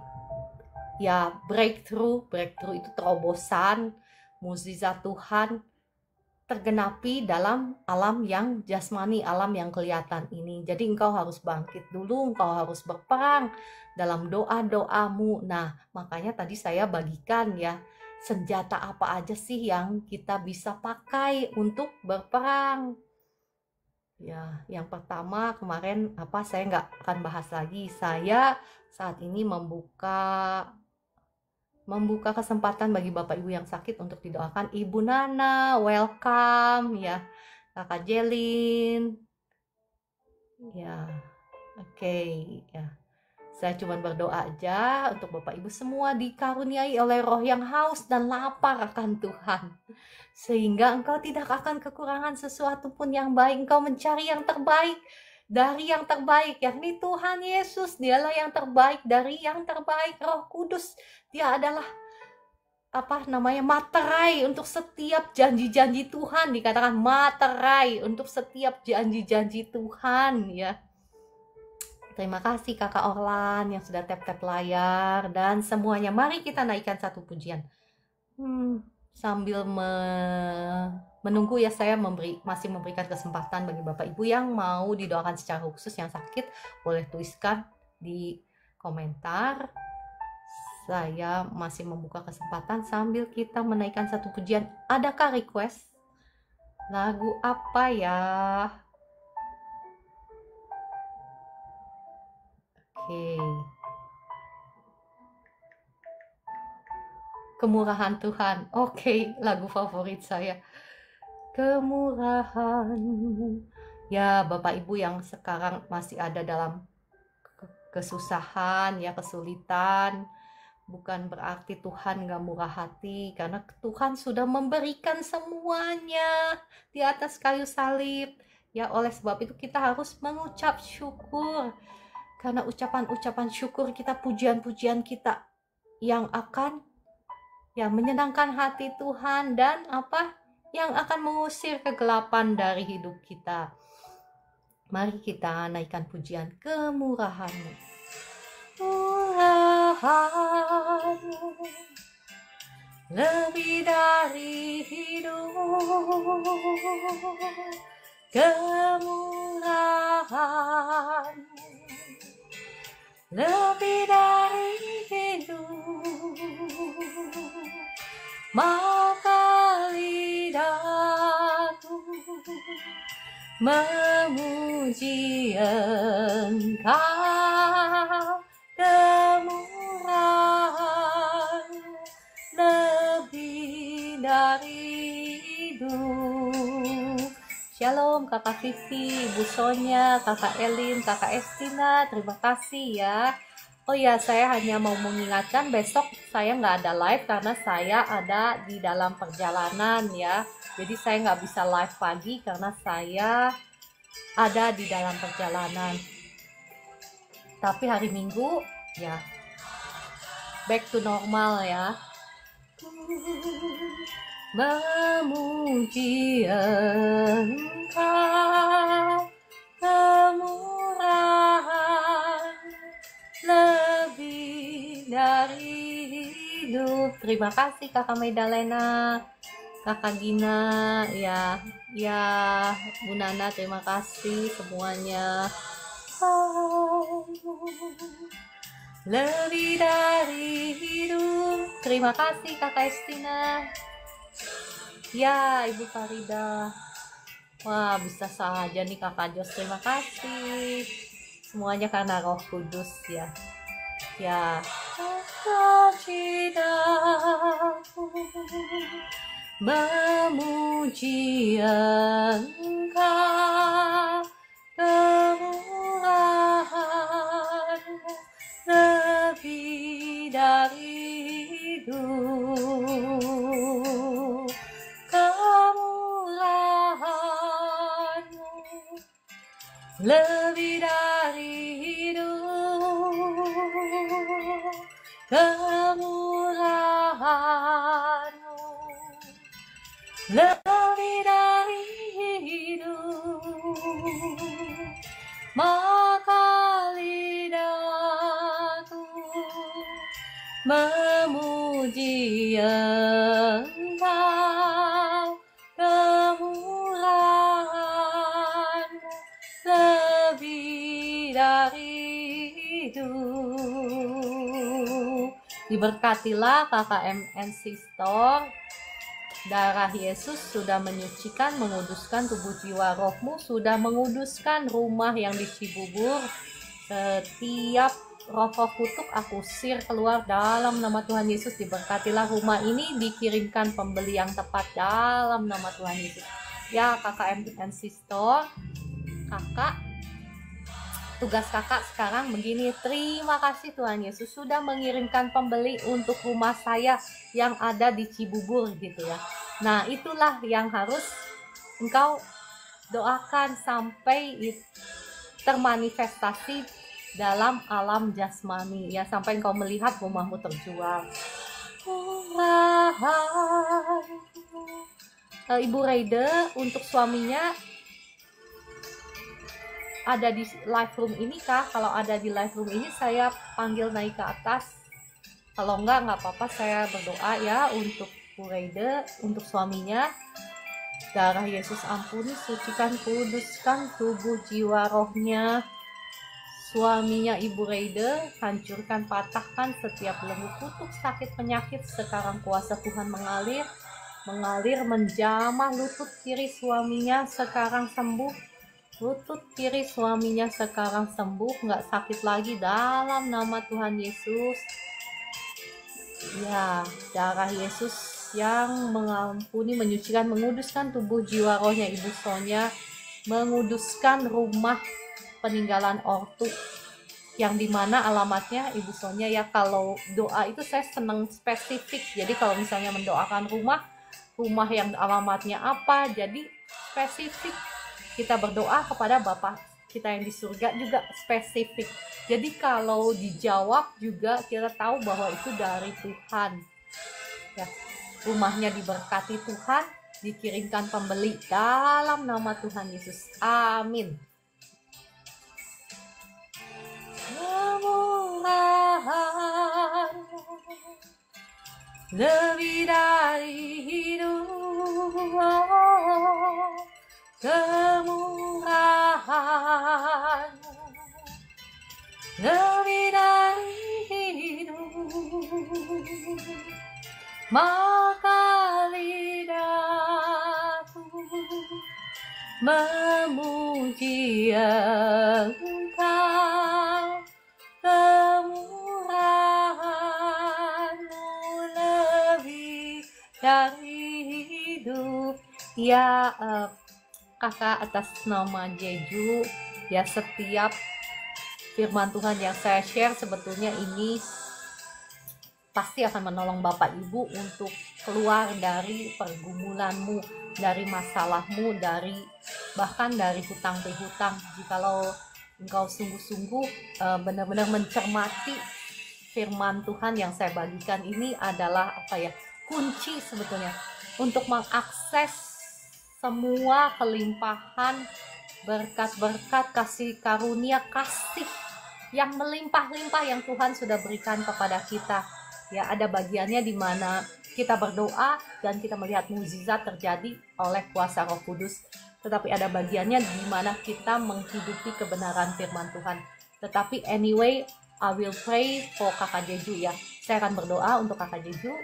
ya breakthrough itu terobosan, mukjizat Tuhan tergenapi dalam alam yang jasmani, alam yang kelihatan ini. Jadi engkau harus bangkit dulu, engkau harus berperang dalam doa-doamu. Nah, makanya tadi saya bagikan ya, senjata apa aja sih yang kita bisa pakai untuk berperang. Ya, yang pertama kemarin saya nggak akan bahas lagi. Saya saat ini membuka kesempatan bagi Bapak Ibu yang sakit untuk didoakan. Ibu Nana, welcome ya. Kakak Jelin. Ya. Oke, ya. Saya cuma berdoa aja untuk Bapak Ibu semua dikaruniai oleh Roh yang haus dan lapar akan Tuhan. Sehingga engkau tidak akan kekurangan sesuatu pun yang baik. Engkau mencari yang terbaik dari yang terbaik, yakni Tuhan Yesus. Dialah yang terbaik dari yang terbaik. Roh Kudus, Dia adalah materai untuk setiap janji-janji Tuhan. Dikatakan materai untuk setiap janji-janji Tuhan ya. Terima kasih Kakak Orlan yang sudah tap-tap layar dan semuanya. Mari kita naikkan satu pujian. Sambil menunggu ya, saya masih memberikan kesempatan bagi Bapak Ibu yang mau didoakan secara khusus yang sakit, boleh tuliskan di komentar. Saya masih membuka kesempatan sambil kita menaikkan satu pujian. Adakah request? Lagu apa ya? Oke. Kemurahan Tuhan. Oke, lagu favorit saya. Kemurahan. Ya, Bapak Ibu yang sekarang masih ada dalam kesusahan, ya kesulitan, bukan berarti Tuhan gak murah hati, karena Tuhan sudah memberikan semuanya di atas kayu salib. Ya, oleh sebab itu kita harus mengucap syukur. Karena ucapan-ucapan syukur kita, pujian-pujian kita yang akan menyenangkan hati Tuhan dan yang akan mengusir kegelapan dari hidup kita. Mari kita naikkan pujian kemurahan-Mu. Murahan-Mu lebih dari hidup. Kemurahan-Mu lebih dari hidup, maka lidahku memuji Engkau. Kemurahan lebih dari hidup. Shalom Kakak Vivi, Bu Sonya, Kakak Elin, Kakak Estina, terima kasih ya. Oh ya, saya hanya mau mengingatkan besok saya nggak ada live karena saya ada di dalam perjalanan ya. Jadi saya nggak bisa live pagi karena saya ada di dalam perjalanan. Tapi hari Minggu ya back to normal ya. Memuji Engkau, kemurahan lebih dari hidup. Terima kasih Kakak Medalena, Kakak Gina, ya Bu Nana, terima kasih semuanya. Lebih dari hidup. Terima kasih Kakak Estina. Ya, Ibu Farida. Wah, bisa saja nih Kakak Jos. Terima kasih. Semuanya karena Roh Kudus ya. Ya. Cintaku memuji Engkau, kemurahan-Mu lebih dari hidup. Kemurahan-Mu lebih dari hidup. Kemurahan-Mu lebih dari hidup. Maka lidahku memuji Engkau, kemurahan-Mu lebih dari hidup. Diberkatilah KKMNC Store. Darah Yesus sudah menyucikan, menguduskan tubuh jiwa rohmu, sudah menguduskan rumah yang di Cibubur. Setiap roh-roh kutuk aku usir keluar dalam nama Tuhan Yesus. Diberkatilah rumah ini, dikirimkan pembeli yang tepat dalam nama Tuhan Yesus. Ya KKMNC Store, kakak, tugas kakak sekarang begini. Terima kasih Tuhan Yesus sudah mengirimkan pembeli untuk rumah saya yang ada di Cibubur gitu ya. Nah itulah yang harus engkau doakan sampai termanifestasi dalam alam jasmani ya, sampai engkau melihat rumahmu terjual. Ibu Reide untuk suaminya ada di live room ini kah? Kalau ada di live room ini saya panggil naik ke atas. Kalau enggak apa-apa, saya berdoa ya untuk Bu Reide, untuk suaminya. Darah Yesus ampuni, sucikan, kuduskan tubuh jiwa rohnya. Suaminya Ibu Reide, hancurkan, patahkan setiap belenggu kutuk, sakit, penyakit. Sekarang kuasa Tuhan mengalir menjamah lutut kiri suaminya, sekarang sembuh. Lutut kiri suaminya sekarang sembuh, nggak sakit lagi dalam nama Tuhan Yesus. Ya, darah Yesus yang mengampuni, menyucikan, menguduskan tubuh jiwa rohnya Ibu Sonya, menguduskan rumah peninggalan ortu yang dimana alamatnya Ibu Sonya ya. Kalau doa itu saya senang spesifik, jadi kalau misalnya mendoakan rumah yang alamatnya apa, jadi spesifik. Kita berdoa kepada Bapa kita yang di surga juga spesifik. Jadi kalau dijawab juga kita tahu bahwa itu dari Tuhan. Ya, rumahnya diberkati Tuhan, dikirimkan pembeli dalam nama Tuhan Yesus. Amin. Lebih dari hidup, kemurahan lebih dari hidup. Maka lidahku memuji Engkau, kemurahan-Mu lebih dari hidup. Ya kakak atas nama Jeju ya, setiap firman Tuhan yang saya share sebetulnya ini pasti akan menolong Bapak Ibu untuk keluar dari pergumulanmu, dari masalahmu, bahkan dari hutang piutang. Jikalau engkau sungguh-sungguh benar-benar mencermati firman Tuhan yang saya bagikan, ini adalah kunci sebetulnya untuk mengakses semua kelimpahan berkat-berkat, kasih karunia, kasih yang melimpah-limpah yang Tuhan sudah berikan kepada kita. Ya, ada bagiannya di mana kita berdoa dan kita melihat mukjizat terjadi oleh kuasa Roh Kudus. Tetapi ada bagiannya di mana kita menghidupi kebenaran firman Tuhan. Tetapi anyway, I will pray for Kakak Jeju ya. Saya akan berdoa untuk Kakak Jeju.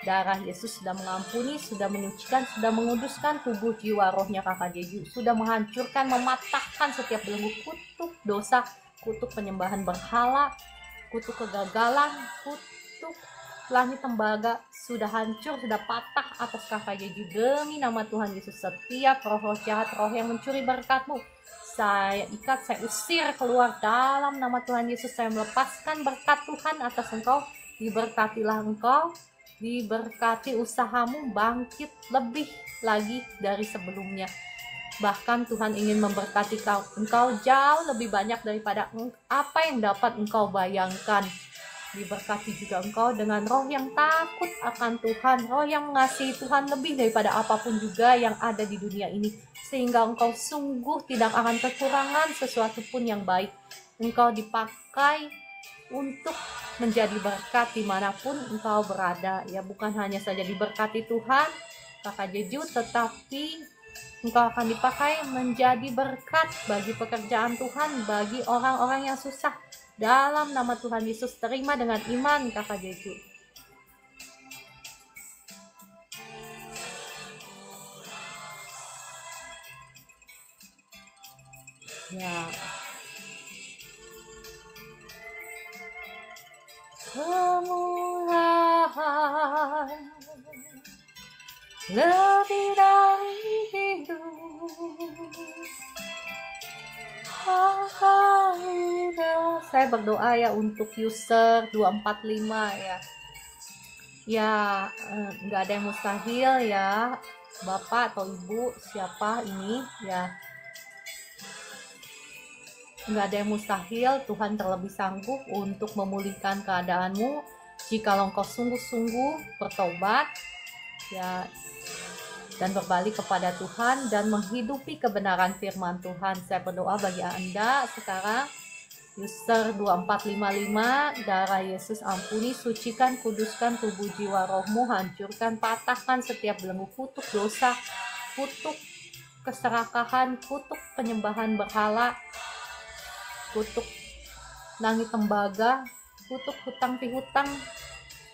Darah Yesus sudah mengampuni, sudah menyucikan, sudah menguduskan tubuh jiwa rohnya Kakak Jeju. Sudah menghancurkan, mematahkan setiap belenggu kutuk dosa, kutuk penyembahan berhala, kutuk kegagalan, kutuk langit tembaga sudah hancur, sudah patah atas Kakak Jeju. Demi nama Tuhan Yesus, setiap roh-roh jahat, roh yang mencuri berkatmu, saya ikat, saya usir keluar dalam nama Tuhan Yesus. Saya melepaskan berkat Tuhan atas engkau. Diberkatilah engkau, diberkati usahamu, bangkit lebih lagi dari sebelumnya. Bahkan Tuhan ingin memberkati engkau jauh lebih banyak daripada apa yang dapat engkau bayangkan. Diberkati juga engkau dengan roh yang takut akan Tuhan, roh yang mengasihi Tuhan lebih daripada apapun juga yang ada di dunia ini, sehingga engkau sungguh tidak akan kekurangan sesuatu pun yang baik. Engkau dipakai untuk menjadi berkat dimanapun engkau berada, ya, bukan hanya saja diberkati Tuhan Kakak Jeju, tetapi engkau akan dipakai menjadi berkat bagi pekerjaan Tuhan, bagi orang-orang yang susah. Dalam nama Tuhan Yesus, terima dengan iman Kakak Jeju. Ya. Kemuliaan lebih dari hidup, saya berdoa ya untuk user 245 ya. Ya, nggak ada yang mustahil ya, Bapak atau Ibu siapa ini ya. Nggak ada yang mustahil, Tuhan terlebih sanggup untuk memulihkan keadaanmu jika engkau sungguh-sungguh bertobat ya, dan berbalik kepada Tuhan dan menghidupi kebenaran firman Tuhan. Saya berdoa bagi Anda sekarang, user 2455, darah Yesus ampuni, sucikan, kuduskan tubuh jiwa rohmu, hancurkan, patahkan setiap belenggu kutuk dosa, kutuk keserakahan, kutuk penyembahan berhala, kutuk langit tembaga, kutuk hutang piutang,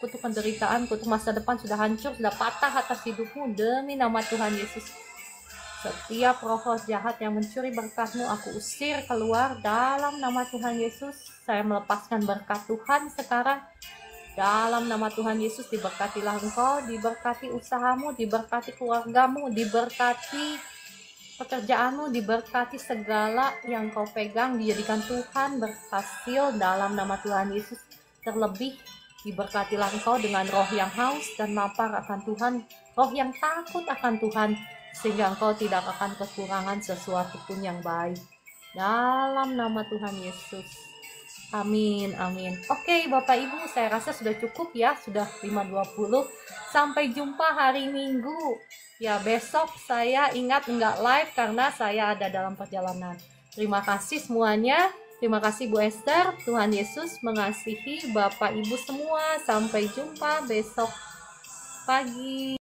kutuk penderitaan, kutuk masa depan sudah hancur, sudah patah atas hidupmu demi nama Tuhan Yesus. Setiap roh jahat yang mencuri berkatmu, aku usir keluar dalam nama Tuhan Yesus. Saya melepaskan berkat Tuhan sekarang dalam nama Tuhan Yesus. Diberkatilah engkau, diberkati usahamu, diberkati keluargamu, diberkati pekerjaanmu, diberkati segala yang kau pegang, dijadikan Tuhan berhasil dalam nama Tuhan Yesus. Terlebih diberkatilah engkau dengan roh yang haus dan lapar akan Tuhan, roh yang takut akan Tuhan, sehingga engkau tidak akan kekurangan sesuatu pun yang baik. Dalam nama Tuhan Yesus. Amin, amin. Oke Bapak Ibu, saya rasa sudah cukup ya, sudah 5:20. Sampai jumpa hari Minggu. Ya, besok saya ingat enggak live karena saya ada dalam perjalanan. Terima kasih semuanya. Terima kasih Bu Esther. Tuhan Yesus mengasihi Bapak Ibu semua. Sampai jumpa besok pagi.